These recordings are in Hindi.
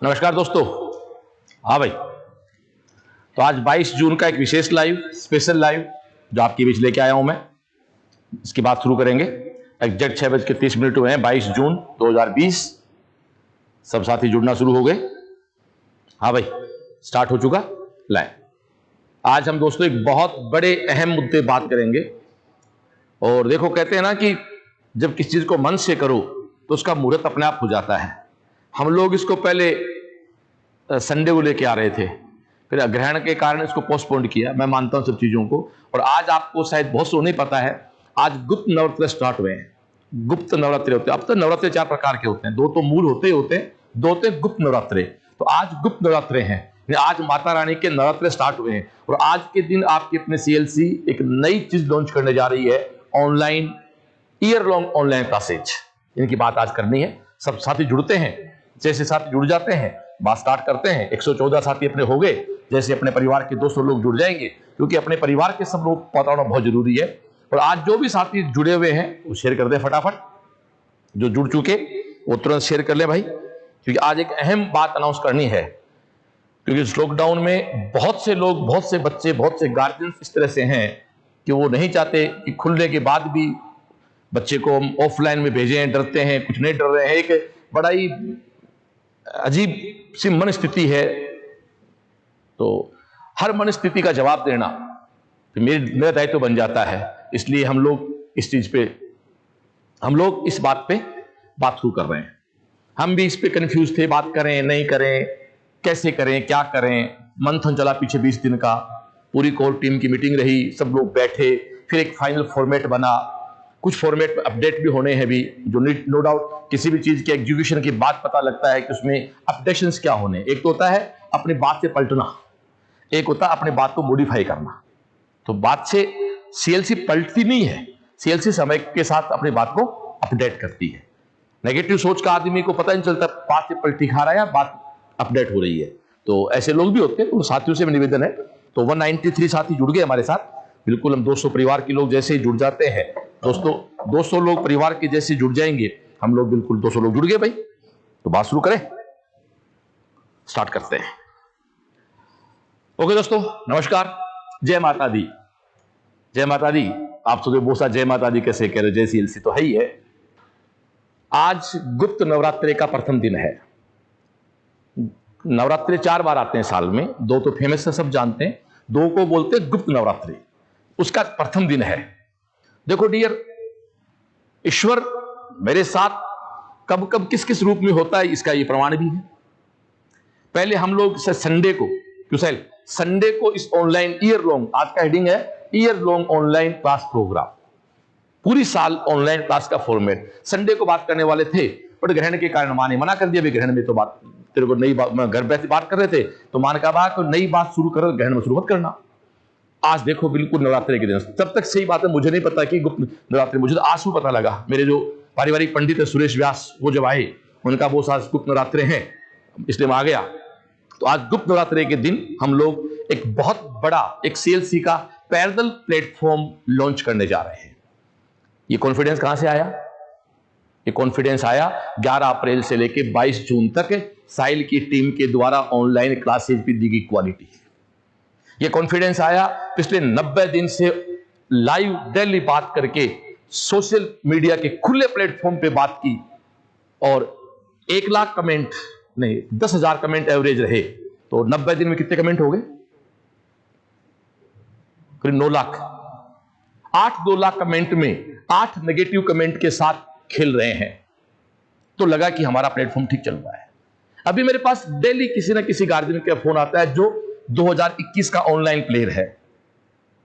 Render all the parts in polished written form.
नमस्कार दोस्तों। हाँ भाई, तो आज 22 जून का एक विशेष लाइव, स्पेशल लाइव जो आपके बीच लेके आया हूं मैं। इसकी बात शुरू करेंगे। एग्जैक्ट 6:30 हुए हैं, 22 जून 2020। सब साथी जुड़ना शुरू हो गए। हाँ भाई, स्टार्ट हो चुका लाइव। आज हम दोस्तों एक बहुत बड़े अहम मुद्दे बात करेंगे। और देखो, कहते हैं ना कि जब किसी चीज को मन से करो तो उसका मुहूर्त अपने आप हो जाता है। हम लोग इसको पहले संडे को लेके आ रहे थे, फिर ग्रहण के कारण इसको पोस्टपोन किया। मैं मानता हूं सब चीजों को। और आज आपको शायद बहुत सो नहीं पता है, आज गुप्त नवरात्र स्टार्ट हुए हैं। गुप्त नवरात्रे होते हैं। अब तो नवरात्रे 4 प्रकार के होते हैं, 2 तो मूल होते ही होते हैं, 2 होते हैं गुप्त नवरात्रे। तो आज गुप्त नवरात्रे हैं, आज माता रानी के नवरात्रे स्टार्ट हुए हैं। और आज के दिन आपकी अपने सीएलसी एक नई चीज लॉन्च करने जा रही है, online year long online classes. इनकी बात आज करनी है। सब साथी जुड़ते हैं, जैसे साथी जुड़ जाते हैं बात स्टार्ट करते हैं। 114 साथी अपने हो गए, जैसे अपने परिवार के 200 लोग जुड़ जाएंगे, क्योंकि अपने परिवार के सब लोग पता होना बहुत जरूरी है। और आज जो भी साथी जुड़े हुए हैं वो शेयर कर दें फटाफट। जो जुड़ चुके वो तुरंत शेयर कर ले भाई, क्योंकि आज एक अहम बात अनाउंस करनी है। क्योंकि इस लॉकडाउन में बहुत से लोग, बहुत से बच्चे, बहुत से गार्जियन इस तरह से हैं कि वो नहीं चाहते कि खुलने के बाद भी बच्चे को हम ऑफलाइन में भेजें, डरते हैं, कुछ नहीं डर रहे हैं। एक बड़ा ही अजीब सी मन स्थिति है। तो हर मन स्थिति का जवाब देना मेरा दायित्व बन जाता है। इसलिए हम लोग इस चीज पे, हम लोग इस बात पे बात शुरू कर रहे हैं। हम भी इस पे कंफ्यूज थे, बात करें नहीं करें, कैसे करें, क्या करें। मंथन चला पीछे 20 दिन का, पूरी कोर टीम की मीटिंग रही, सब लोग बैठे, फिर एक फाइनल फॉर्मेट बना। कुछ फॉर्मेट में अपडेट भी होने हैं भी, जो नो डाउट किसी भी चीज के एग्जीक्यूशन की बात पता लगता है कि उसमें अपडेशंस क्या होने। एक तो होता है अपनी बात से पलटना, एक होता है अपनी बात को मॉडिफाई करना। तो बात से सीएलसी पलटती नहीं है, सीएलसी समय के साथ अपनी बात को अपडेट करती है। नेगेटिव सोच का आदमी को पता नहीं चलता बात से पलटी खा रहा है या बात अपडेट हो रही है। तो ऐसे लोग भी होते हैं। तो साथियों से निवेदन है। तो 193 साथी जुड़ गए हमारे साथ। बिल्कुल हम 200 परिवार के लोग जैसे ही जुड़ जाते हैं दोस्तों, 200 लोग परिवार के जैसे जुड़ जाएंगे हम लोग। बिल्कुल 200 लोग जुड़ गए भाई। तो बात शुरू करें, स्टार्ट करते हैं। ओके दोस्तों, नमस्कार, जय माता दी। जय माता दी। आप सब बोसा जय माता दी कैसे कह रहे हो? जय सीएलसी तो है ही है। आज गुप्त नवरात्रे का प्रथम दिन है। नवरात्रे 4 बार आते हैं साल में, 2 तो फेमस है, सब जानते हैं, 2 को बोलते हैं गुप्त नवरात्रि। उसका प्रथम दिन है। देखो डियर, ईश्वर मेरे साथ कब कब किस किस रूप में होता है, इसका ये प्रमाण भी है। पहले हम लोग संडे को, क्यों सैल, संडे को इस ऑनलाइन ईयर लॉन्ग, आज का हेडिंग है year long online class programme, पूरी साल ऑनलाइन क्लास का फॉर्मेट। संडे को बात करने वाले थे, बट ग्रहण के कारण मां ने मना कर दिया। भी ग्रहण में तो बात, तेरे को नई बात, मैं घर बैठे बात कर रहे थे तो मान का बात, तो नई बात शुरू करो, ग्रहण में शुरू मत करना। आज देखो बिल्कुल नवरात्रि के दिन, तब तक सही बात है, मुझे नहीं पता कि गुप्त नवरात्रि, मुझे तो आज भी पता लगा। मेरे जो पारिवारिक पंडित है सुरेश व्यास, वो जब आए उनका वो आज गुप्त नवरात्रि हैं, इसलिए मैं आ गया। तो आज गुप्त नवरात्रि के दिन हम लोग एक बहुत बड़ा एक सीएलसी का पैरेलल प्लेटफॉर्म लॉन्च करने जा रहे हैं। ये कॉन्फिडेंस कहां से आया? ये कॉन्फिडेंस आया 11 अप्रैल से लेकर 22 जून तक साहिल की टीम के द्वारा ऑनलाइन क्लासेज भी दी गई क्वालिटी है। ये कॉन्फिडेंस आया पिछले 90 दिन से लाइव डेली बात करके, सोशल मीडिया के खुले प्लेटफॉर्म पे बात की, और 1 लाख कमेंट नहीं, 10,000 कमेंट एवरेज रहे। तो 90 दिन में कितने कमेंट हो गए? करीब 9 लाख। 8-2 लाख कमेंट में 8 नेगेटिव कमेंट के साथ खेल रहे हैं। तो लगा कि हमारा प्लेटफॉर्म ठीक चल रहा है। अभी मेरे पास डेली किसी ना किसी गार्जियन का फोन आता है जो 2021 का ऑनलाइन प्लेयर है।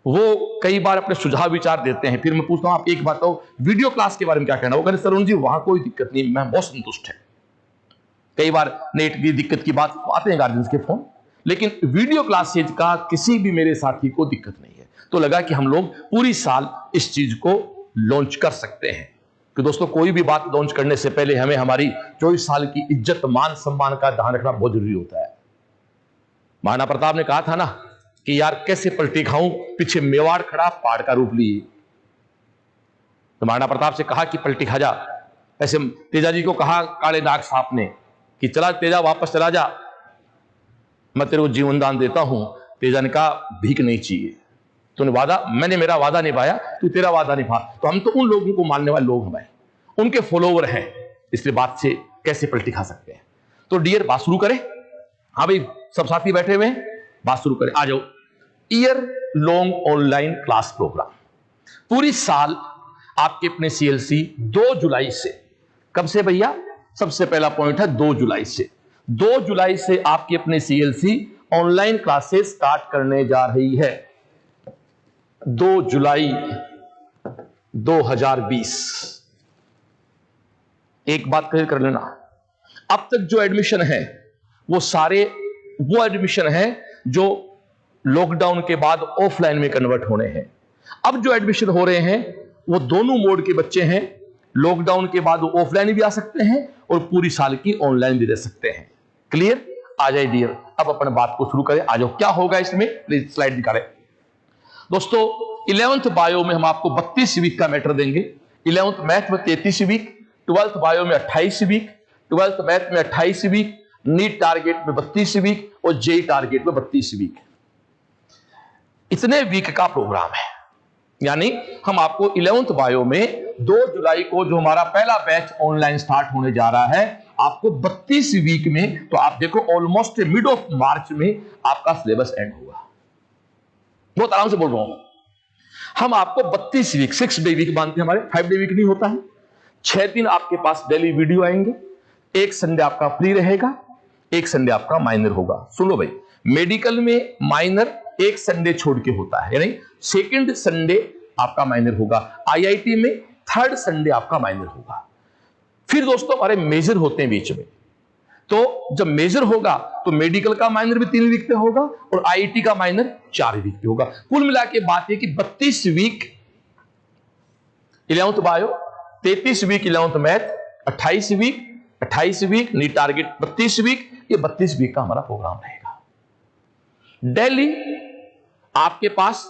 वो कई बार अपने सुझाव विचार देते हैं। फिर मैं पूछता हूं, आप एक बात हो, वीडियो क्लास के बारे में क्या कहना? वो कहते तरुण जी वहां कोई दिक्कत नहीं, मैं बहुत संतुष्ट है। कई बार नेट की दिक्कत की बात आते हैं गार्जियंस के फोन, लेकिन वीडियो क्लासेज का किसी भी मेरे साथी को दिक्कत नहीं है। तो लगा कि हम लोग पूरी साल इस चीज को लॉन्च कर सकते हैं। कि दोस्तों, कोई भी बात लॉन्च करने से पहले हमें हमारी 24 साल की इज्जत, मान सम्मान का ध्यान रखना बहुत जरूरी होता है। महाराणा प्रताप ने कहा था ना कि यार कैसे पलटी खाऊं, पीछे मेवाड़ खड़ा पहाड़ का रूप लिए। तो महाराणा प्रताप से कहा कि पलटी खा जा। ऐसे तेजाजी को कहा काले नाग सांप ने कि चला तेजा वापस चला जा, मैं तेरे को जीवन दान देता हूं। तेजा ने कहा भीख नहीं चाहिए, तूने वादा, मैंने मेरा वादा निभाया, तू तेरा वादा निभा। तो हम तो उन लोगों को मानने वाले लोग हैं भाई, उनके फॉलोवर हैं, इसलिए बात से कैसे पलटी खा सकते हैं। तो डियर बात शुरू करें। हाँ भाई सब साथी बैठे हुए हैं, बात शुरू करें, आ जाओ। Year long online class programme, पूरी साल आपके अपने सीएलसी 2 जुलाई से, कब से भैया, सबसे पहला पॉइंट है 2 जुलाई से। 2 जुलाई से आपके अपने सीएलसी ऑनलाइन क्लासेस स्टार्ट करने जा रही है। 2 जुलाई 2020। एक बात क्लियर कर लेना, अब तक जो एडमिशन है वो सारे वो एडमिशन है जो लॉकडाउन के बाद ऑफलाइन में कन्वर्ट होने हैं। अब जो एडमिशन हो रहे हैं वो दोनों मोड के बच्चे हैं, लॉकडाउन के बाद वो ऑफलाइन भी आ सकते हैं और पूरी साल की ऑनलाइन भी रह सकते हैं। क्लियर? आ जाए डियर, अब अपन बात को शुरू करें। आ जाओ, क्या होगा इसमें, प्लीज स्लाइड दिखा रहे दोस्तों। 11th बायो में हम आपको 32 वीक का मैटर देंगे, 11th मैथ में 33 वीक, 12th बायो में 28 वीक, 12th मैथ में 28 वीक, नीट टारगेट में 32 वीक और जेई टारगेट में 32 वीक। इतने वीक का प्रोग्राम है, यानी हम आपको 11th बायो में 2 जुलाई को जो हमारा पहला बैच ऑनलाइन स्टार्ट होने जा रहा है, आपको 32 वीक में, तो आप देखो ऑलमोस्ट मिड ऑफ मार्च में आपका सिलेबस एंड होगा। बहुत आराम से बोल रहा हूं, हम आपको 32 वीक, 6 डे वीक मानते हैं हमारे, 5 डे वीक नहीं होता है। 6 दिन आपके पास डेली वीडियो आएंगे, एक संडे आपका फ्री रहेगा, एक संडे आपका माइनर होगा। सुनो भाई, मेडिकल में माइनर एक संडे छोड़ के होता है, यानी सेकंड संडे आपका माइनर होगा। आईआईटी में 3rd संडे आपका माइनर होगा। फिर दोस्तों हमारे मेजर होते हैं बीच में, तो जब मेजर होगा तो मेडिकल का माइनर भी 3 वीक पे होगा और आईआईटी का माइनर 4 वीक पे होगा। कुल मिला के बात है कि 32 week 11th bio, 33 week 11th math, 28 week NEET target, 32 week, ये 32 वीक का हमारा प्रोग्राम रहेगा। डेली आपके पास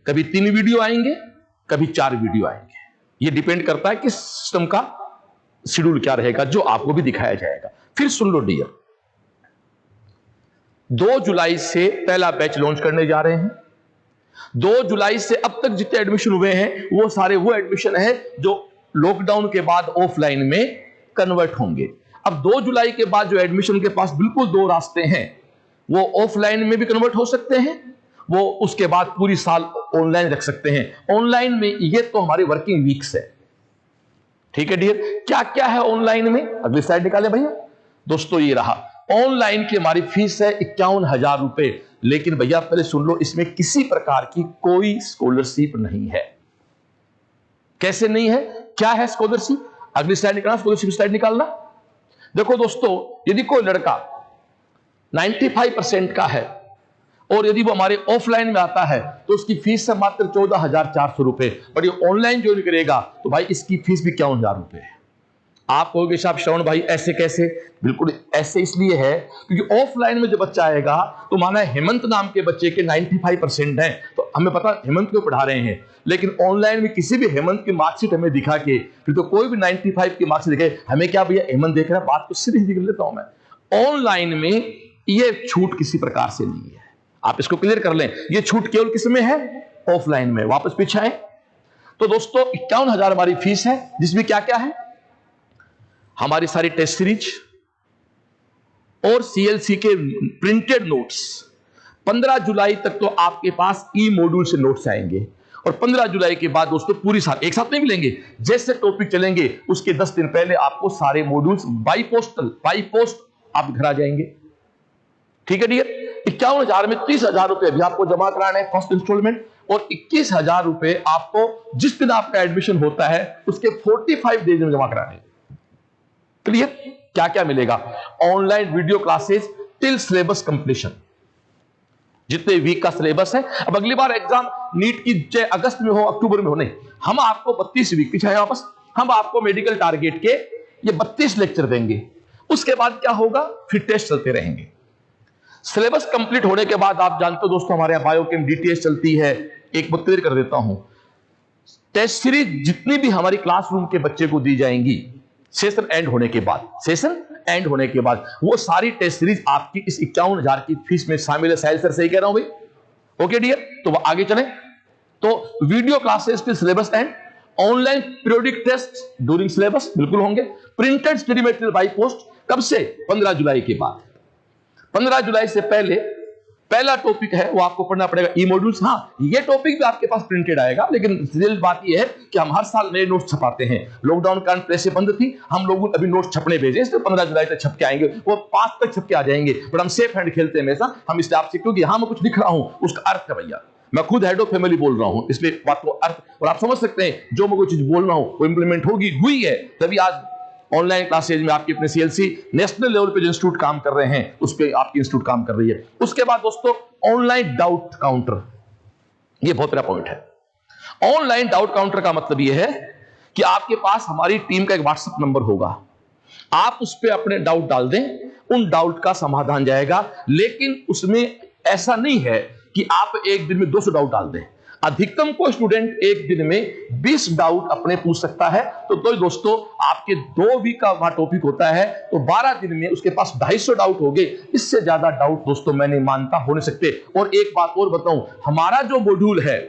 कभी 3 वीडियो आएंगे, कभी 4 वीडियो आएंगे, ये डिपेंड करता है कि सिस्टम का शेड्यूल क्या रहेगा, जो आपको भी दिखाया जाएगा। फिर सुन लो डियर, 2 जुलाई से पहला बैच लॉन्च करने जा रहे हैं। 2 जुलाई से अब तक जितने एडमिशन हुए हैं वो सारे वो एडमिशन है जो लॉकडाउन के बाद ऑफलाइन में कन्वर्ट होंगे। अब 2 जुलाई के बाद जो एडमिशन के पास बिल्कुल 2 रास्ते हैं, वो ऑफलाइन में भी कन्वर्ट हो सकते हैं, वो उसके बाद पूरी साल ऑनलाइन रख सकते हैं। ऑनलाइन में ये तो हमारे वर्किंग वीक्स है, ठीक है डियर। क्या क्या है ऑनलाइन में, अगली स्लाइड निकाले भैया। दोस्तों ये रहा, ऑनलाइन की हमारी फीस है 51,000 रुपए, लेकिन भैया पहले सुन लो, इसमें किसी प्रकार की कोई स्कॉलरशिप नहीं है। कैसे नहीं है, क्या है स्कॉलरशिप, अगली स्लाइड निकालना, स्कॉलरशिप स्लाइड निकालना। देखो दोस्तों, यदि कोई लड़का 95% का है और यदि वो हमारे ऑफलाइन में आता है तो उसकी फीस है मात्र 14,400 रुपए, पर ये ऑनलाइन ज्वाइन करेगा तो भाई इसकी फीस भी 51,000 रुपए है। आप कहोगे साहब श्रवण भाई ऐसे कैसे, बिल्कुल ऐसे इसलिए है क्योंकि ऑफलाइन में जो बच्चा आएगा तो माना हेमंत नाम के बच्चे के 95% है, तो हमें पता हेमंत क्यों पढ़ा रहे हैं, लेकिन ऑनलाइन में किसी भी हेमंत की मार्कशीट हमें दिखा के, फिर तो कोई भी 95 की मार्कशीट दिखे, हमें क्या भैया हेमंत देख रहा है, बात को सीधे सीधे लेता हूं मैं। ऑनलाइन में ये छूट किसी प्रकार से नहीं है, आप इसको क्लियर कर लें, ये छूट केवल किस में है, ऑफलाइन में। वापस पीछे आए तो दोस्तों 51,000 हमारी फीस है, जिसमें क्या क्या है, हमारी सारी टेस्ट सीरीज और सीएलसी के प्रिंटेड नोट्स। 15 जुलाई तक तो आपके पास ई मॉड्यूल से नोट्स आएंगे और 15 जुलाई के बाद दोस्तों पूरी साल एक साथ नहीं मिलेंगे, जैसे टॉपिक चलेंगे उसके 10 दिन पहले आपको सारे मॉड्यूल्स बाई पोस्ट आप घर आ जाएंगे, ठीक है डियर। 51,000 में 30,000 रुपए भी आपको जमा कराने हैं फर्स्ट इंस्टॉलमेंट, और 21,000 रुपए आपको जिस दिन आपका एडमिशन होता है उसके 45 डेज में जमा कराने हैं। क्लियर? क्या क्या मिलेगा, online video classes till syllabus completion, जितने वीक का सिलेबस है। अब अगली बार एग्जाम नीट की चाहे अगस्त में हो अक्टूबर में हो, नहीं, हम आपको 32 वीक पीछे वापस, हम आपको मेडिकल टारगेट के ये 32 लेक्चर देंगे। उसके बाद क्या होगा, फिर टेस्ट चलते रहेंगे। सिलेबस कंप्लीट होने के बाद आप जानते हो दोस्तों हमारे यहां बायोकेम डीटीएस चलती है। एक बात क्लियर कर देता हूं, टेस्ट सीरीज जितनी भी हमारी क्लासरूम के बच्चे को दी जाएंगी सेशन एंड होने के बाद, सेशन एंड होने के बाद वो सारी टेस्ट सीरीज आपकी इस 51,000 की फीस में शामिल है। साहिल सर सही कह रहा हूं भाई? ओके डियर, तो आगे चलें। तो video classes till syllabus end, online periodic test during syllabus बिल्कुल होंगे। Printed study material by post कब से? 15 जुलाई के बाद। 15 जुलाई से पहले पहला टॉपिक है वो आपको पढ़ना पड़ेगा ई मॉड्यूल्स। हाँ, ये टॉपिक भी आपके पास प्रिंटेड आएगा, लेकिन रियल बात ये है कि हम हर साल नए नोट्स छपाते हैं। लॉकडाउन कारण प्रेसें बंद थी, हम लोग अभी नोट्स छपने भेजे, इसलिए 15 जुलाई तक छप के आएंगे, वो 5 तक छप के आ जाएंगे। बट हम सेफ हैंड खेलते हैं हमेशा, हम इसलिए आपसे, क्योंकि यहां मैं कुछ लिख रहा हूं उसका अर्थ है भैया, मैं खुद हेड ऑफ फैमिली बोल रहा हूं, इसलिए बात को अर्थ, और आप समझ सकते हैं जो मैं कोई चीज बोल रहा हूं वो इंप्लीमेंट होगी, हुई है, तभी आज ऑनलाइन क्लासेज में आपके अपने सीएलसी नेशनल लेवल पे जो इंस्टीट्यूट काम कर रहे हैं उस पे आपकी इंस्टीट्यूट काम कर रही है। उसके बाद दोस्तों ऑनलाइन डाउट काउंटर, ये बहुत बड़ा पॉइंट है। ऑनलाइन डाउट काउंटर का मतलब ये है कि आपके पास हमारी टीम का एक व्हाट्सएप नंबर होगा, आप उस पर अपने डाउट डाल दें, उन डाउट का समाधान जाएगा। लेकिन उसमें ऐसा नहीं है कि आप एक दिन में 200 डाउट डाल दें। अधिकतम कोई स्टूडेंट एक दिन में 20 डाउट अपने पूछ सकता है। तो दोस्तों आपके 2 वीक का वहां टॉपिक होता है, तो 12 दिन में उसके पास 250 डाउट हो गए। इससे ज्यादा डाउट दोस्तों मैं नहीं मानता हो नहीं सकते। और एक बात और बताऊं, हमारा जो मॉड्यूल है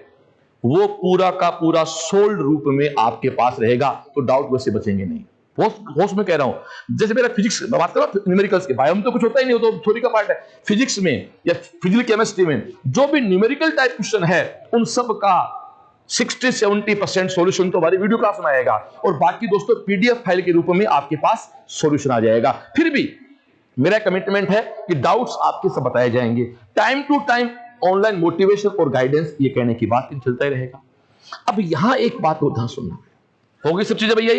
वो पूरा का पूरा सोल्ड रूप में आपके पास रहेगा, तो डाउट वैसे बचेंगे नहीं। होश में कह रहा हूं, जैसे मेरा फिजिक्स बात कर रहा हूं, न्यूमेरिकल्स के, बायो में तो कुछ होता ही नहीं, वो तो थ्योरी का पार्ट है। फिजिक्स में या फिजिकल केमिस्ट्री में जो भी न्यूमेरिकल टाइप क्वेश्चन है उन सब का 60-70% सॉल्यूशन तो हमारी वीडियो क्लास में आएगा, और बाकी दोस्तों पीडीएफ फाइल के रूप में आपके पास सॉल्यूशन आ जाएगा। फिर भी मेरा कमिटमेंट है कि डाउट्स आपके सब बताए जाएंगे, time to time online motivation और गाइडेंस, ये कहने की बात चलता ही रहेगा। अब यहां एक बात होता सुनना होगी, सब चीजें भैया।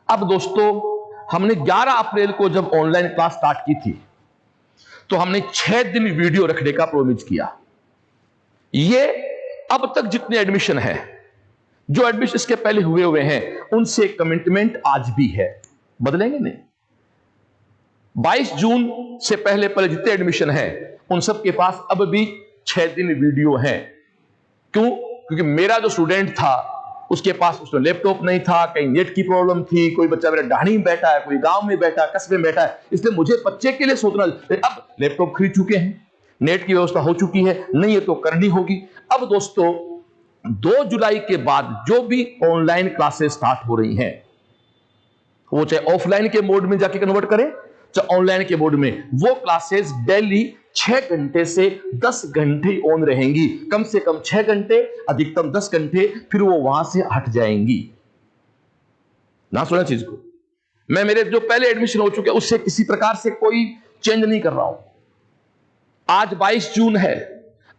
अब दोस्तों हमने 11 अप्रैल को जब ऑनलाइन क्लास स्टार्ट की थी तो हमने 6 दिन वीडियो रखने का प्रोमिस किया। ये अब तक जितने एडमिशन है, जो एडमिशन इसके पहले हुए हैं, उनसे कमिटमेंट आज भी है, बदलेंगे नहीं। 22 जून से पहले जितने एडमिशन है उन सब के पास अब भी 6 दिन वीडियो है। क्यों? क्योंकि मेरा जो स्टूडेंट था उसके पास उसमें लैपटॉप नहीं था, कहीं नेट की प्रॉब्लम थी, कोई बच्चा मेरा ढाणी में बैठा है, कोई गांव में बैठा है, कस्बे में बैठा है, इसलिए मुझे बच्चे के लिए सोचना। अब लैपटॉप खरीद चुके हैं, नेट की व्यवस्था हो चुकी है, नहीं है तो करनी होगी। अब दोस्तों 2 जुलाई के बाद जो भी ऑनलाइन क्लासेस स्टार्ट हो रही हैं, वो चाहे ऑफलाइन के मोड में जाके कन्वर्ट करें चाहे ऑनलाइन के मोड में, वो क्लासेस डेली 6 घंटे से 10 घंटे ऑन रहेंगी। कम से कम 6 घंटे, अधिकतम 10 घंटे, फिर वो वहां से हट जाएंगी। ना सुना चीज को, मैं मेरे जो पहले एडमिशन हो चुके उससे किसी प्रकार से कोई चेंज नहीं कर रहा हूं। आज 22 जून है,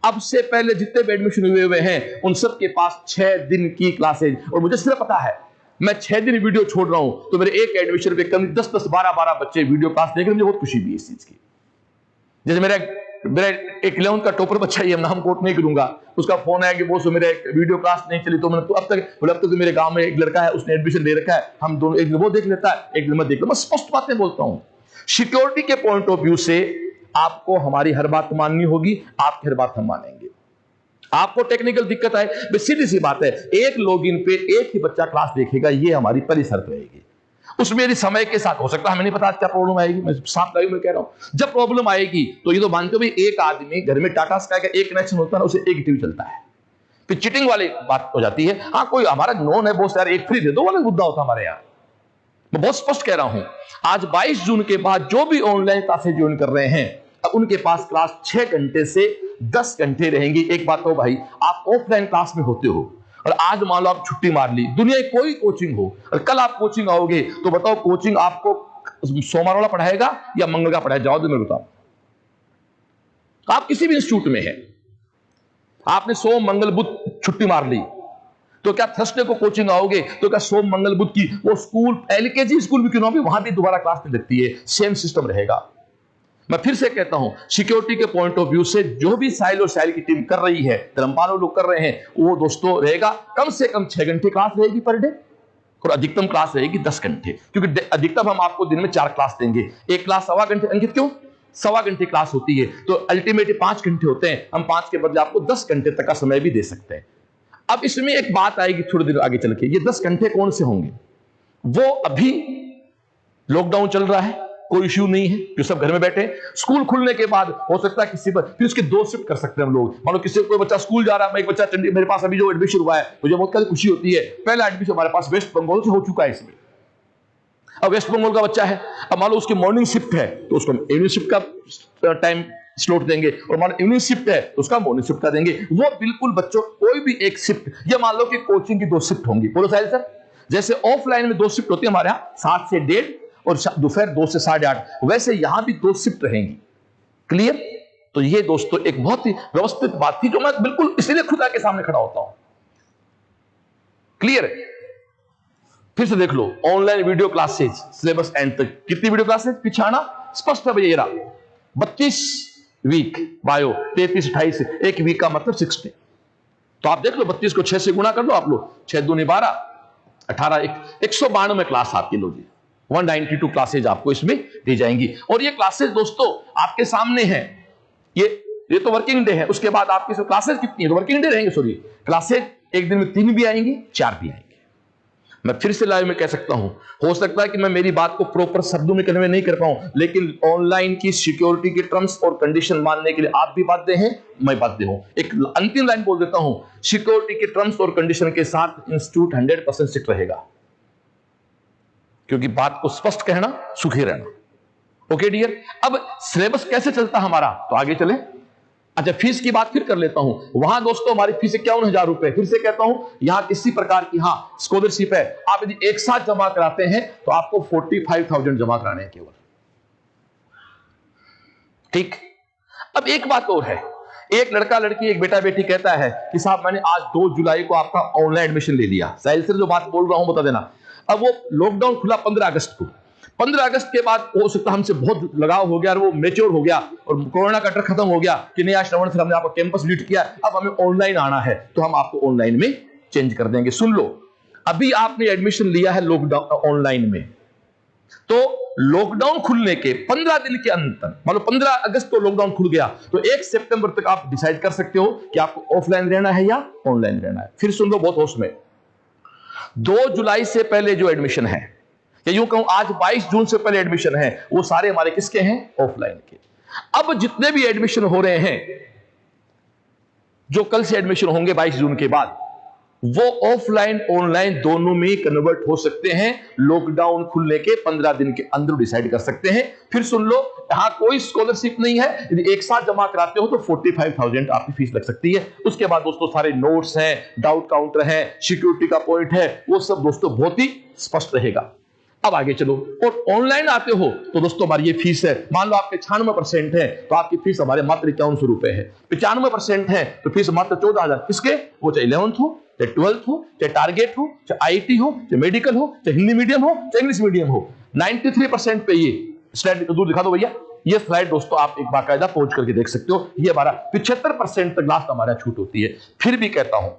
अब से पहले जितने भी एडमिशन हुए हैं उन सब के पास 6 दिन की क्लासेज, और मुझे सिर्फ पता है मैं 6 दिन वीडियो छोड़ रहा हूं तो मेरे एक एडमिशन पे कम 10-10, 12-12 बच्चे वीडियो क्लास देख रहे हैं। मुझे बहुत खुशी भी इस चीज की। जैसे मेरा एक 11th का टॉपर बच्चा, ये नाम कोट नहीं करूंगा, उसका फोन आया कि वो मेरा एक वीडियो क्लास नहीं चली, तो मैंने तो अब तक तो मेरे गांव में एक लड़का है, उसने एडमिशन ले रखा है, हम दोनों, एक दिन वो देख लेता है, एक दिन मैं देख लेता हूं। मैं स्पष्ट बातें बोलता हूं। सिक्योरिटी के पॉइंट ऑफ व्यू से आपको हमारी हर बात माननी होगी, आपकी हर बात हम मानेंगे। आपको टेक्निकल दिक्कत आए, सीधी सी बात है, एक लॉगिन पे एक ही बच्चा क्लास देखेगा, ये हमारी पहली शर्त रहेगी। उसमें यदि समय के साथ हो सकता है, हमें नहीं पता आज क्या प्रॉब्लम आएगी, मैं साफ लाइव में कह रहा हूं। जब प्रॉब्लम आएगी तो ये तो मानते हो भाई, एक आदमी घर में टाटा स्काई का एक कनेक्शन होता है, उसे एक टीवी चलता है, फिर चीटिंग वाली बात हो जाती है। हाँ, कोई हमारा नॉन है बॉस, यार एक फ्री दे दो वाला मुद्दा होता हमारे यहाँ। मैं बहुत स्पष्ट कह रहा हूं, आज 22 जून के बाद जो भी ऑनलाइन क्लासेज ज्वाइन कर रहे हैं, अब उनके पास क्लास 6 घंटे से 10 घंटे रहेंगी। एक बात हो भाई, आप ऑफलाइन क्लास में होते हो और आज मान लो आप छुट्टी मार ली, दुनिया की कोई कोचिंग हो, और कल आप कोचिंग आओगे तो बताओ कोचिंग आपको सोमवार वाला पढ़ाएगा या मंगल का पढ़ाएगा? जवाब मैं बताओ। आप किसी भी इंस्टीट्यूट में है, आपने सोम मंगल बुध छुट्टी मार ली, तो क्या थर्सडे को कोचिंग आओगे तो क्या सोम मंगल बुध की वो स्कूल, एलकेजी स्कूल भी क्यों ना भी, वहां भी दोबारा क्लास नहीं लगती है, सेम सिस्टम रहेगा। मैं फिर से कहता हूं, सिक्योरिटी के पॉइंट ऑफ व्यू से जो भी साहिल और साहिल की टीम कर रही है, धर्मपाल और लोग कर रहे हैं, वो दोस्तों रहेगा कम से कम 6 घंटे क्लास रहेगी पर डे, और अधिकतम क्लास रहेगी 10 घंटे, क्योंकि अधिकतम हम आपको दिन में 4 क्लास देंगे। एक क्लास 1.25 घंटे, अंकित क्यों 1.25 घंटे क्लास होती है, तो अल्टीमेटली 5 घंटे होते हैं, हम 5 के बदले आपको 10 घंटे तक का समय भी दे सकते हैं। अब इसमें एक बात आएगी थोड़ी देर आगे चल के, ये 10 घंटे कौन से होंगे? वो अभी लॉकडाउन चल रहा है, कोई इश्यू नहीं है, जो सब घर में बैठे हैं। स्कूल खुलने के बाद हो सकता है किसी पर फिर उसके दो शिफ्ट कर सकते हैं हम लोग। मान लो किसी कोई बच्चा स्कूल जा रहा है, मैं एक बच्चा मेरे पास अभी जो एडमिशन हुआ है, मुझे बहुत खुशी होती है। पहला एडमिशन हमारे पास वेस्ट बंगाल से हो चुका है इसमें। अब वेस्ट बंगाल का बच्चा है, अब मान लो उसकी मॉर्निंग शिफ्ट है तो उसको इवनिंग शिफ्ट का टाइम स्लॉट देंगे, और मान लो इवनिंग शिफ्ट है तो उसका मॉर्निंग शिफ्ट का देंगे। वो बिल्कुल बच्चों कोई भी एक शिफ्ट, या मान लो कि कोचिंग की 2 शिफ्ट होंगी। बोलो साहिल सर, जैसे ऑफलाइन में 2 शिफ्ट होती है हमारे यहाँ 7 से 1:30 और दोपहर 2 से 8:30, वैसे यहां भी 2 शिफ्ट रहेंगी। क्लियर? तो ये दोस्तों एक बहुत ही व्यवस्थित बात थी, जो मैं बिल्कुल इसलिए खुदा के सामने खड़ा होता हूं। क्लियर? फिर से देख लो, online video classes syllabus end तक कितनी वीडियो क्लासेज पिछाना स्पष्ट है भैया। 32 वीक बायो, 33 28, एक वीक का मतलब 60। तो आप देख लो 32 को 6 से गुणा कर लो आप लोग, 6 दूनी 12, 18 192 क्लास आपकी लो जी। 192 क्लासेज आपको इसमें दी जाएंगी। और ये क्लासेज दोस्तों आपके सामने है, ये तो वर्किंग डे है। उसके बाद आपकी क्लासेज कितनी है, तो वर्किंग डे रहेंगे, सॉरी क्लासेज एक दिन में 3 भी आएंगी, 4 भी आएंगे। मैं फिर से लाइव में कह सकता हूं, हो सकता है कि मैं मेरी बात को प्रॉपर शब्दों में कन्वे नहीं कर पाऊं, लेकिन ऑनलाइन की सिक्योरिटी के टर्म्स और कंडीशन मानने के लिए आप भी बाध्य हैं, मैं बाध्य हूं। एक अंतिम लाइन बोल देता हूं, सिक्योरिटी के टर्म्स और कंडीशन के साथ इंस्टीट्यूट 100% स्ट्रिक्ट रहेगा, क्योंकि बात को स्पष्ट कहना, सुखी रहना। ओके डियर, अब सिलेबस कैसे चलता हमारा, तो आगे चले। अच्छा, फीस की बात फिर कर लेता हूं। वहां दोस्तों हमारी फीस 51,000 रुपए। फिर से कहता हूं, यहां किसी प्रकार की स्कॉलरशिप है, आप यदि एक साथ जमा कराते हैं तो आपको 45,000 जमा कराने हैं केवल। ठीक। अब एक बात और है, एक लड़का लड़की, एक बेटा बेटी कहता है कि साहब मैंने आज 2 जुलाई को आपका ऑनलाइन एडमिशन ले लिया। साहिल सर जो बात बोल रहा हूं बता देना। अब वो लॉकडाउन खुला 15 अगस्त को, 15 अगस्त के बाद हो सकता है हमसे बहुत लगाव हो गया और वो मैच्योर हो गया और कोरोना का डर खत्म हो गया कि नहीं, आज श्रवण सर हमने आपका कैंपस विजिट किया, अब हमें ऑनलाइन आना है तो हम आपको ऑनलाइन में चेंज कर देंगे। सुन लो, अभी आपने एडमिशन लिया है लॉकडाउन ऑनलाइन में, तो लॉकडाउन खुलने के 15 दिन के अंतर, मान लो 15 अगस्त को लॉकडाउन खुल गया तो 1 सितंबर तक आप डिसाइड कर सकते हो कि आपको ऑफलाइन रहना है या ऑनलाइन रहना है। फिर सुन लो बहुत होश में, 2 जुलाई से पहले जो एडमिशन है, या यूं कहूं आज 22 जून से पहले एडमिशन है, वो सारे हमारे किसके हैं, ऑफलाइन के। अब जितने भी एडमिशन हो रहे हैं, जो कल से एडमिशन होंगे 22 जून के बाद, वो ऑफलाइन ऑनलाइन दोनों में कन्वर्ट हो सकते हैं। लॉकडाउन खुलने के 15 दिन के अंदर डिसाइड कर सकते हैं। फिर सुन लो, यहां कोई स्कॉलरशिप नहीं है, यदि एक साथ जमा कराते हो तो 45,000 आपकी फीस लग सकती है। उसके बाद दोस्तों सारे नोट्स हैं, डाउट काउंटर है, सिक्योरिटी का पॉइंट है, वो सब दोस्तों बहुत ही स्पष्ट रहेगा। अब आगे चलो, और ऑनलाइन आते हो तो दोस्तों हमारी ये फीस है, मान लो आपके 96% है तो आपकी फीस हमारे मात्र 5100 रुपए है। 95% है तो फीस मात्र 14,000। किसके, वो चाहे 11th हो, चाहे 12th हो, चाहे टारगेट हो, चाहे आईटी हो, चाहे मेडिकल हो, चाहे हिंदी मीडियम हो, चाहे इंग्लिश मीडियम हो। 93% पे ये स्लाइड दूर दिखा दो भैया, ये स्लाइड दोस्तों आप एक बाकायदा पहुंच करके देख सकते हो। ये हमारा 75% तक लास्ट हमारा छूट होती है। फिर भी कहता हूं,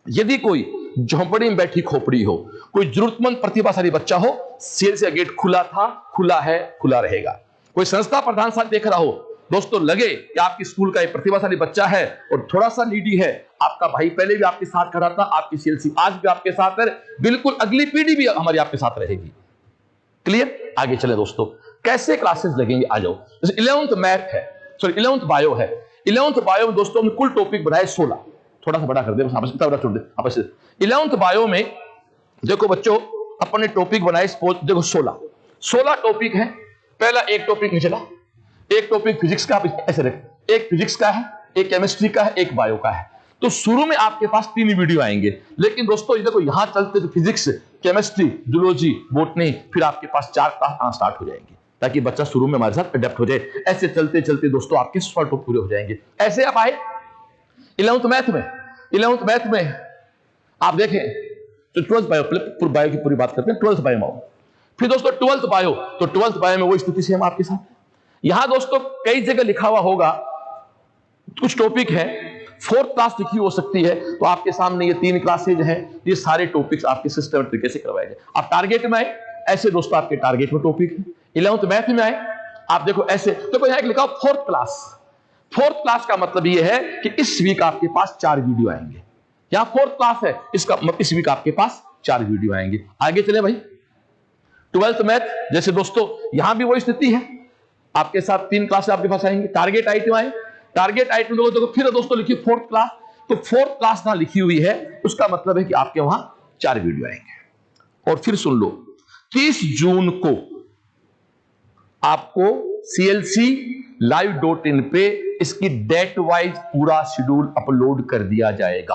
यदि कोई झोंपड़ी में बैठी खोपड़ी हो, कोई जरूरतमंद प्रतिभाशाली बच्चा हो, सेल से गेट खुला था, खुला है, खुला रहेगा। कोई संस्था प्रधान साथ देख रहा हो, दोस्तों लगे कि आपकी स्कूल का एक प्रतिभाशाली बच्चा है और थोड़ा सा नीडी है, आपका भाई पहले भी आपके साथ खड़ा था, आपकी सीएलसी आज भी आपके साथ है, बिल्कुल अगली पीढ़ी भी हमारी आपके साथ रहेगी। क्लियर? आगे चले दोस्तों, कैसे क्लासेस लगेंगे आ जाओ। जैसे 11th मैथ है, सॉरी 11th बायो है। 11th बायो में दोस्तों हमने कुल टॉपिक बनाए 16, थोड़ा सा बड़ा कर दे, इतना बड़ा छोड़ दे आपस। 11th बायो में देखो बच्चों, अपने टॉपिक बनाए देखो 16 टॉपिक है। पहला एक टॉपिक नीचे ला, एक टॉपिक फिजिक्स का, ऐसे रख, एक फिजिक्स का है, एक केमिस्ट्री का है, एक बायो का है। तो शुरू में आपके पास 3 वीडियो आएंगे, लेकिन दोस्तों ये देखो यहां चलते तो फिजिक्स, केमिस्ट्री, जूलॉजी, बॉटनी, फिर आपके पास 4 क्लास स्टार्ट हो जाएंगे, ताकि बच्चा शुरू में हमारे साथ अडेप्ट हो जाए। ऐसे चलते चलते दोस्तों आपके 100 टॉपिक पूरे हो जाएंगे। ऐसे आप आए 11th मैथ में आप देखें तो 12th बायो की पूरी बात करते हैं, 12th बायो में। फिर दोस्तों 12th बायो, तो 12th बायो में वो स्थिति से हम आपके साथ। यहां दोस्तों कई जगह लिखा हुआ होगा, कुछ टॉपिक है 4th क्लास लिखी हो सकती है, तो आपके सामने ये 3 क्लासेज हैं, ये सारे टॉपिक्स आपके सिस्टम तरीके से करवाए गए। आप टारगेट में आए, ऐसे दोस्तों आपके टारगेट में टॉपिक है। 11th मैथ में आए, आप देखो ऐसे, देखो यहां लिखा हो 4th क्लास। 4th क्लास का मतलब यह है कि इस वीक आपके पास 4 वीडियो आएंगे। यहां 4th क्लास है, इसका मतलब इस वीक आपके पास 4 वीडियो आएंगे। आगे चले भाई, ट्वेल्थ मैथ, जैसे दोस्तों यहां भी वही स्थिति है, आपके साथ 3 क्लास आपके पास आएंगे, टारगेट आइटम आए, टारगेट आइटम लोगों तो फिर दोस्तों लिखिए 4th क्लास, तो 4th क्लास ना लिखी हुई है, उसका मतलब है कि आपके वहां 4 वीडियो आएंगे। और फिर सुन लो, 30 जून को आपको clclive.in पे इसकी डेट वाइज पूरा शेड्यूल अपलोड कर दिया जाएगा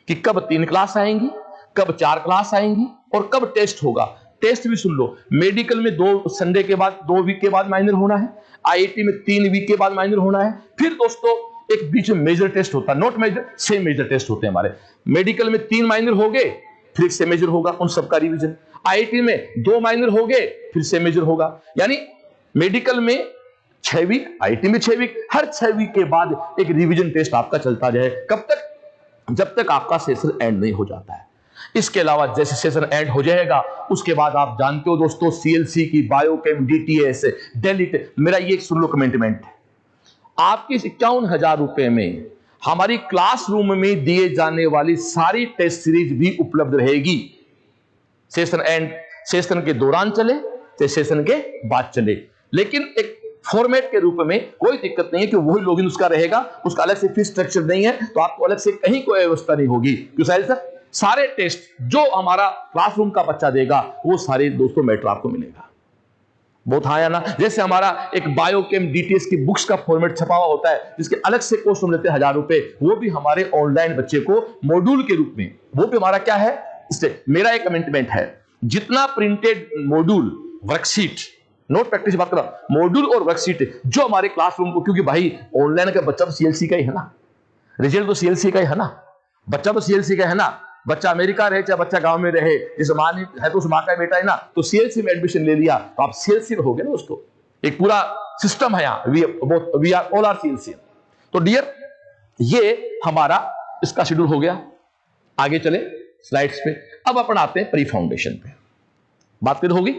कि कब 3 क्लास आएंगी, कब 4 क्लास आएंगी और कब टेस्ट होगा। टेस्ट भी सुन लो, मेडिकल में 2 संडे के बाद 2 वीक के बाद माइनर होना है, आईआईटी में 3 वीक के बाद माइनर होना है, फिर दोस्तों एक बीच में मेजर टेस्ट होता है, not major same major test होते हैं हमारे। मेडिकल में 3 माइनर हो गए, फिर से मेजर होगा, उन सबका रिवीजन। आईआईटी में 2 माइनर हो गए, फिर से मेजर होगा। यानी मेडिकल में 6 वीक, आईआईटी में 6 वीक, हर 6 वीक के बाद एक रिवीजन टेस्ट आपका चलता जाए। कब तक? जब तक आपका सेशन एंड नहीं हो जाता है। इसके अलावा जैसे सेशन एंड हो जाएगा उसके बाद आप जानते हो दोस्तों, सीएलसी की बायोकेम, डीटीएस, डेलिट, मेरा ये सुन लो कमिटमेंट, आपकी 51,000 रुपए में हमारी क्लासरूम में दिए जाने वाली सारी टेस्ट सीरीज भी उपलब्ध रहेगी। सेशन एंड, सेशन के दौरान चले तो सेशन के बाद चले, लेकिन एक फॉर्मेट के रूप में कोई दिक्कत नहीं है कि वही लॉगिन उसका रहेगा, उसका अलग से फीस स्ट्रक्चर नहीं है, तो आपको अलग से कहीं कोई व्यवस्था नहीं होगी। क्यों साहिल सर? सारे टेस्ट जो हमारा क्लासरूम का बच्चा देगा वो सारे दोस्तों मैटर आपको मिलेगा। बहुत हाँ या ना? जैसे हमारा एक बायोकेम डीटीएस की बुक्स का फॉर्मेट छपा हुआ होता है जिसके अलग से कॉस्ट हम लेते हैं 1,000 रुपए, वो भी हमारे ऑनलाइन बच्चे को मॉड्यूल के रूप में, वो भी हमारा क्या है, मेरा एक कमिटमेंट है, जितना printed module, worksheet, note practice बात कर रहा, मॉड्यूल और वर्कशीट जो हमारे क्लासरूम को, क्योंकि भाई ऑनलाइन का बच्चा तो सीएलसी का ही है ना, रिजल्ट तो सीएलसी का ही है ना, बच्चा तो सीएलसी का है ना, बच्चा अमेरिका रहे चाहे बच्चा गांव में रहे, जिस मां है तो उस मां का बेटा है ना, तो सीएलसी में एडमिशन ले लिया तो आप सीएलसी रहोगे ना दोस्तों। एक पूरा सिस्टम है यहाँ, we are all are CLC. तो डियर, ये हमारा इसका शेड्यूल हो गया। आगे चले स्लाइड्स पे, अब अपन आते हैं प्री फाउंडेशन पे। बात फिर होगी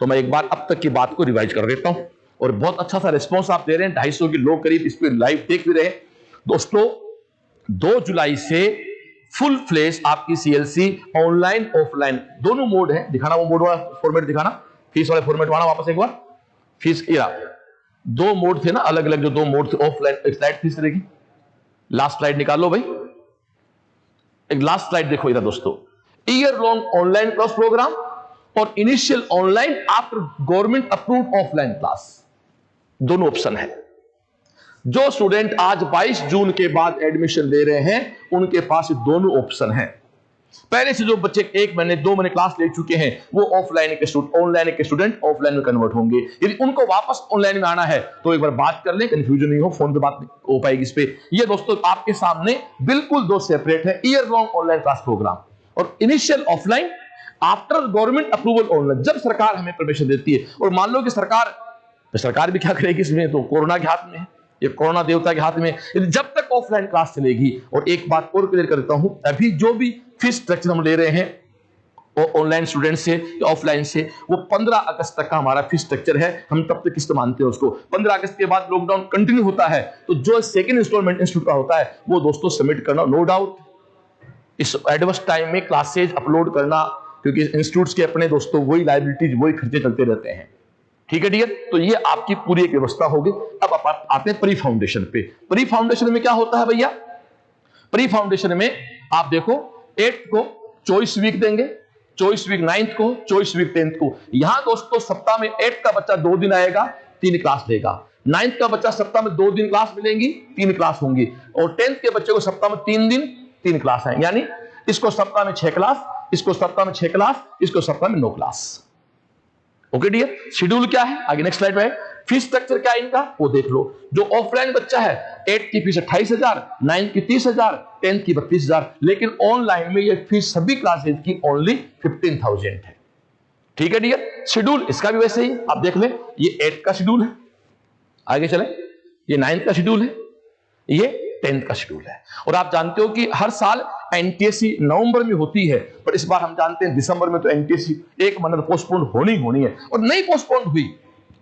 तो मैं एक बार अब तक की बात को रिवाइज कर देता हूं, और बहुत अच्छा सा रिस्पॉन्स आप दे रहे हैं, 250 के लोग करीब इस पे लाइव देख भी रहे हैं दोस्तों। 2 जुलाई से फुल फ्लेश आपकी सीएलसी ऑनलाइन ऑफलाइन दोनों मोड है। दिखाना वो मोड वाला फॉर्मेट, दिखाना फीस वाले फॉर्मेट वाला वापस एक बार। फीस या 2 मोड थे ना अलग अलग, जो 2 मोड थे ऑफलाइन, एक स्लाइड फीस रहेगी, लास्ट स्लाइड निकाल लो भाई, एक लास्ट स्लाइड देखो इधर दोस्तों। Year long online class program और initial online after government approved offline class, दोनों ऑप्शन है। जो स्टूडेंट आज 22 जून के बाद एडमिशन ले रहे हैं उनके पास दोनों ऑप्शन हैं। पहले से जो बच्चे 1 महीने 2 महीने क्लास ले चुके हैं वो ऑफलाइन के स्टूडेंट, ऑनलाइन के स्टूडेंट ऑफलाइन में कन्वर्ट होंगे। यदि उनको वापस ऑनलाइन में आना है तो एक बार बात कर लें, कंफ्यूजन नहीं हो, फोन पे बात हो पाएगी इस पे। ये दोस्तों आपके सामने बिल्कुल 2 सेपरेट है, year long online class program और initial offline after government approval online, जब सरकार हमें परमिशन देती है। और मान लो कि सरकार भी क्या करेगी इसमें, तो कोरोना के हाथ में है, ये कोरोना देवता के हाथ में, जब तक ऑफलाइन क्लास चलेगी। और एक बात और क्लियर कर देता हूं, अभी जो भी फीस स्ट्रक्चर हम ले रहे हैं ऑनलाइन स्टूडेंट से या ऑफलाइन से, वो 15 अगस्त तक का हमारा फीस स्ट्रक्चर है। हम तब तक किस्त मानते हैं उसको। 15 अगस्त के बाद लॉकडाउन कंटिन्यू होता है, तो जो सेकंड इंस्टॉलमेंट इंस्टीट्यूट का होता है वो दोस्तों सबमिट करना, नो डाउट इस एडवर्स टाइम में क्लासेज अपलोड करना, क्योंकि इंस्टीट्यूट्स के अपने दोस्तों वही लाइबिलिटीज, वही खर्चे चलते रहते हैं। ठीक है डियर, तो ये आपकी पूरी एक व्यवस्था होगी। अब आप आते हैं प्री फाउंडेशन पे। प्री फाउंडेशन में क्या होता है भैया? प्री फाउंडेशन में आप देखो 8 को चॉइस वीक देंगे, चॉइस वीक 9th को, चॉइस वीक 10th को। यहां दोस्तों सप्ताह में 8 का बच्चा 2 दिन आएगा, 3 क्लास लेगा। 9th का बच्चा सप्ताह में 2 दिन क्लास मिलेंगी, 3 क्लास होंगी। और 10th के बच्चे को सप्ताह में 3 दिन 3 क्लास आएंगे, यानी इसको सप्ताह में 6 क्लास, इसको सप्ताह में 6 क्लास, इसको सप्ताह में 9 क्लास। ओके डियर, शेड्यूल क्या है आगे नेक्स्ट स्लाइड में। फीस स्ट्रक्चर क्या है इनका वो देख लो। जो ऑफलाइन बच्चा है 8 की फीस 28,000, 9 की 30,000, 10 की 32,000, लेकिन ऑनलाइन में ये फीस सभी क्लासेज की ओनली 15,000 है। ठीक है डियर, शेड्यूल इसका भी वैसे ही आप देख लें, ये 8 का शेड्यूल है, आगे चले, ये 9 का शेड्यूल है, ये 10th का शेड्यूल है। और आप जानते हो कि हर साल एनटीएससी नवंबर में होती है, पर इस बार हम जानते हैं दिसंबर में तो एनटीएससी 1 महीना पोस्टपोन होनी है। और नहीं पोस्टपोन हुई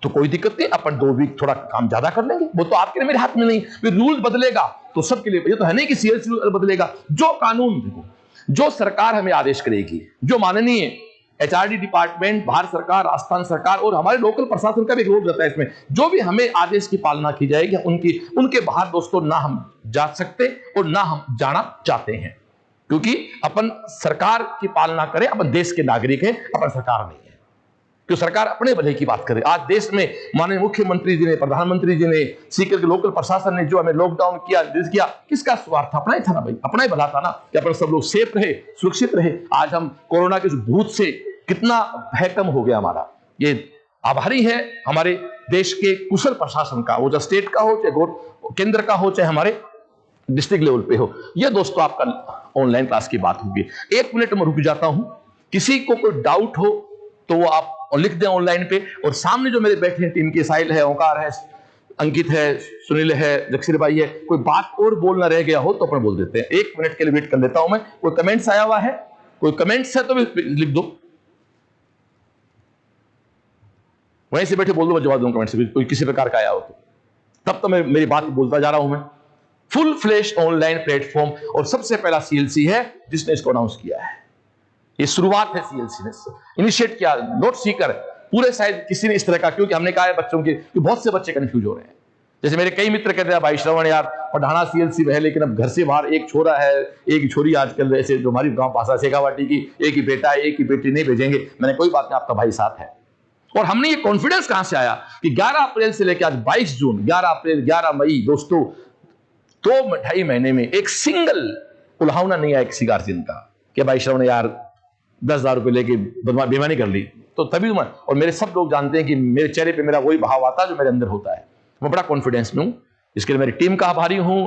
तो कोई दिक्कत नहीं, अपन 2 वीक थोड़ा काम ज्यादा कर लेंगे, वो तो आपके मेरे हाथ में नहीं। फिर रूल बदलेगा तो सबके लिए, ये तो है नहीं कि सीएलसी रूल बदलेगा। जो कानून देखो, जो सरकार हमें आदेश करेगी, जो माननीय एचआरडी डिपार्टमेंट, भारत सरकार, राजस्थान सरकार और हमारे लोकल प्रशासन का भी रोल रहता है इसमें। जो भी हमें आदेश की पालना की जाएगी, उनके बाहर दोस्तों ना हम जा सकते और ना हम जाना चाहते हैं, क्योंकि अपन सरकार की पालना करें, अपन देश के नागरिक हैं, अपन सरकार नहीं है। क्यों सरकार अपने भले की बात करे। आज देश में माननीय मुख्यमंत्री जी ने, प्रधानमंत्री जी ने, सीकर के लोकल प्रशासन ने जो हमें लॉकडाउन किया, किसका स्वार्थ था? अपना ही था ना भाई, अपना ही भला था ना कि अपन सब लोग सेफ रहे, सुरक्षित रहे। आज हम कोरोना के भूत से कितना भय कम हो गया हमारा। ये आभारी है हमारे देश के कुशल प्रशासन का, वो जो स्टेट का हो, चाहे केंद्र का हो, चाहे हमारे डिस्ट्रिक्ट लेवल पे हो। यह दोस्तों आपका ऑनलाइन क्लास की बात होगी। 1 मिनट में रुक जाता हूं, किसी को कोई डाउट हो तो वो आप लिख दें ऑनलाइन पे। और सामने जो मेरे बैठे हैं टीम के, साहिल है, ओंकार है, अंकित है, सुनील है, जक्षिर भाई है, कोई बात और बोलना रह गया हो तो अपन बोल देते हैं। 1 मिनट के लिए वेट कर लेता हूं मैं। कोई कमेंट्स आया हुआ है? कोई कमेंट्स है तो भी लिख दो, वहीं से बैठे बोल दो, जवाब दूंगा कमेंट से। कोई किसी प्रकार का आया हो तो तब तो मैं मेरी बात बोलता जा रहा हूं मैं। फुल फ्लैश ऑनलाइन प्लेटफॉर्म, और सबसे पहला सीएलसी है जिसने इसको अनाउंस किया है। ये शुरुआत है सीएलसी ने इनिशिएट किया, नोट सीकर पूरे शायद किसी ने इस तरह का, क्योंकि हमने कहा है बच्चों के, बहुत से बच्चे कंफ्यूज हो रहे हैं। जैसे मेरे कई मित्र कहते हैं भाई श्रवण यार पढ़ाना सीएलसी में है, लेकिन अब घर से बाहर एक छोरा है, एक छोरी, आजकल ऐसे जो हमारी गांव पासा शेखावाटी की, एक ही बेटा है, एक ही बेटी, नहीं भेजेंगे। मैंने कोई बात नहीं, आपका भाई साथ है। और हमने ये कॉन्फिडेंस कहां से आया कि 11 अप्रैल से लेकर आज 22 जून, 11 अप्रैल 11 मई दोस्तों, 2-2.5 महीने में एक सिंगल उल्हावना नहीं आया किसी गार्जियन का कि भाई श्रवण यार 10,000 रुपए लेके बेईमानी कर ली। तो तभी और मेरे सब लोग जानते हैं कि मेरे चेहरे पे मेरा वही भाव आता है जो मेरे अंदर होता है। मैं बड़ा कॉन्फिडेंस में हूं, इसके लिए मेरी टीम का आभारी हूं,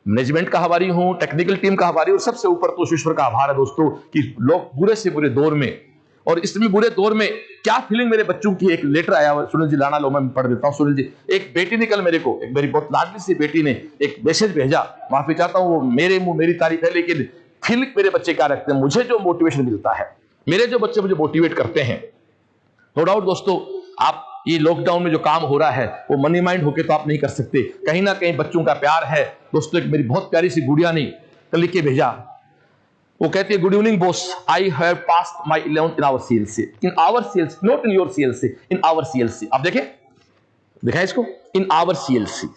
मैनेजमेंट का आभारी हूं, टेक्निकल टीम का आभारी हूं। सबसे ऊपर तो ईश्वर का आभार है दोस्तों कि लोग बुरे से बुरे दौर में, और इसमें बुरे दौर में क्या फीलिंग मेरे बच्चों की। एक लेटर आया हुआ, सुनील जी लाना लो, मैं पढ़ देता हूं। सुनील जी, एक बेटी ने कल मेरे को, एक मेरी बहुत लाडली सी बेटी ने एक मैसेज भेजा, माफी चाहता हूं वो मेरे मुंह मेरी तारीफ है, लेकिन फीलिंग मेरे बच्चे क्या रखते हैं, मुझे जो मोटिवेशन मिलता है, मेरे जो बच्चे मुझे मोटिवेट करते हैं। नो डाउट दोस्तों, आप ये लॉकडाउन में जो काम हो रहा है वो मनी माइंड होके तो आप नहीं कर सकते, कहीं ना कहीं बच्चों का प्यार है दोस्तों। एक मेरी बहुत प्यारी सी गुड़िया ने कल लिख के भेजा, वो कहती है, good evening boss, I have passed my 11th in our CLC, in our CLC, not in your CLC, in our CLC. आप देखें, दिखाएं इसको, in our CLC,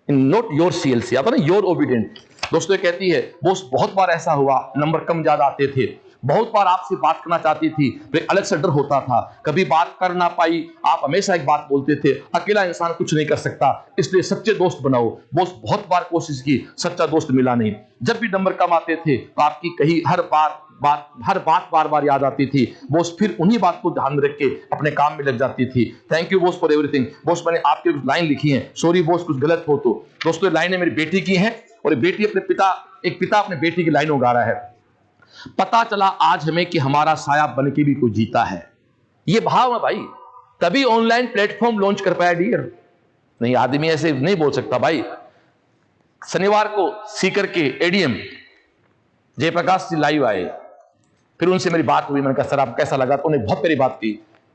in not your CLC, आता ना योर ओबीडिएंट। दोस्तों ये कहती है, बॉस बहुत बार ऐसा हुआ, नंबर कम ज्यादा आते थे, बहुत बार आपसे बात करना चाहती थी, फिर अलग से डर होता था, कभी बात कर ना पाई। आप हमेशा एक बात बोलते थे, अकेला इंसान कुछ नहीं कर सकता, इसलिए सच्चे दोस्त बनाओ। बॉस बहुत बार कोशिश की, सच्चा दोस्त मिला नहीं। जब भी नंबर कम आते थे तो आपकी कही हर बात बार बार याद आती थी। बॉस फिर उन्हीं बात को ध्यान में रख के अपने काम में लग जाती थी। Thank you boss for everything. Boss मैंने आपके कुछ लाइन लिखी है, सॉरी बॉस कुछ गलत हो तो। दोस्तों लाइनें मेरी बेटी की हैं, और बेटी अपने पिता, एक पिता अपने बेटी की लाइनों गा रहा है। पता चला आज हमें कि हमारा साया बन के भी कोई जीता है। ये भाव है भाई, तभी ऑनलाइन प्लेटफॉर्म लॉन्च कर पाया डियर। नहीं, आदमी ऐसे नहीं बोल सकता भाई। शनिवार को सीकर के एडीएम जयप्रकाश जी लाइव आए, फिर उनसे मेरी बात हुई। मैंने कहा सर आप कैसा लगा, तो उन्हें बहुत मेरी बात की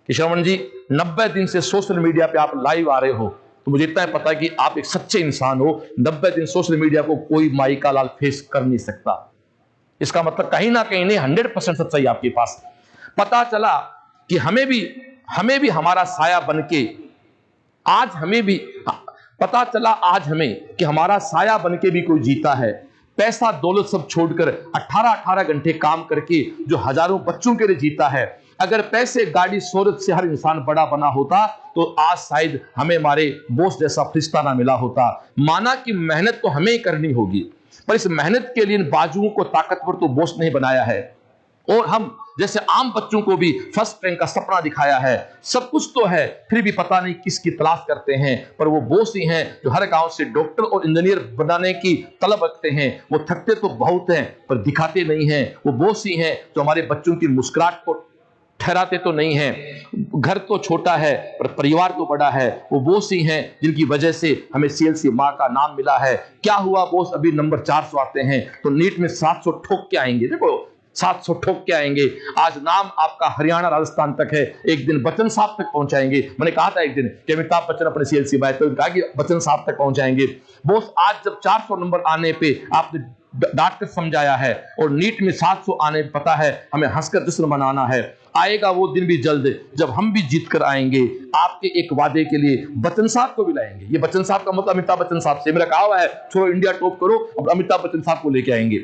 कि श्रवण जी 90 दिन से सोशल मीडिया पे आप लाइव आ रहे हो, तो मुझे इतना पता है कि आप एक सच्चे इंसान हो। 90 दिन सोशल मीडिया को कोई माई का लाल फेस कर नहीं सकता। इसका मतलब कहीं ना कहीं नहीं, 100% सच्चाई आपके पास। पता चला कि हमें भी हमारा साया बनके, आज हमें भी पता चला आज हमें कि हमारा साया बनके भी कोई जीता है। पैसा दौलत सब छोड़कर 18-18 घंटे काम करके जो हजारों बच्चों के लिए जीता है। अगर पैसे गाड़ी शोहरत से हर इंसान बड़ा बना होता तो आज शायद हमें हमारे बॉस जैसा फरिश्ता ना मिला होता। माना कि मेहनत तो हमें ही करनी होगी, पर इस मेहनत के लिए इन बाजुओं को ताकतवर तो बॉस नहीं बनाया है। और हम जैसे आम बच्चों को भी फर्स्ट रैंक का सपना दिखाया है। सब कुछ तो है, फिर भी पता नहीं किसकी तलाश करते हैं। पर वो बॉस ही हैं जो हर गांव से डॉक्टर और इंजीनियर बनाने की तलब रखते हैं। वो थकते तो बहुत हैं पर दिखाते नहीं हैं। वो बॉस ही हैं जो हमारे बच्चों की मुस्कुराहट को ठहराते तो नहीं हैं। घर तो छोटा है पर परिवार तो बड़ा है। वो बॉस ही हैं जिनकी वजह से हमें सीएलसी माँ का नाम मिला है। क्या हुआ बॉस, अभी नंबर 400 आते हैं तो नीट में 700 ठोक के आएंगे। देखो 700 ठोक के आएंगे। आज नाम आपका हरियाणा राजस्थान तक है, एक दिन बच्चन साहब तक पहुंचाएंगे। मैंने कहा था एक दिन कि अमिताभ बच्चन अपने सीएलसी में आए तो कहा कि बच्चन साहब तक पहुंचाएंगे। बॉस आज जब 400 नंबर आने पे आपने डांट कर समझाया है और नीट में 700 आने पता है हमें हंसकर जश्न मनाना है। आएगा वो दिन भी जल्द जब हम भी जीत कर आएंगे। आपके एक वादे के लिए बच्चन साहब को भी लाएंगे। ये बच्चन साहब का मतलब अमिताभ बच्चन साहब से मेरा कहा हुआ है, छोड़ो इंडिया टॉप करो, अब अमिताभ बच्चन साहब को लेके आएंगे।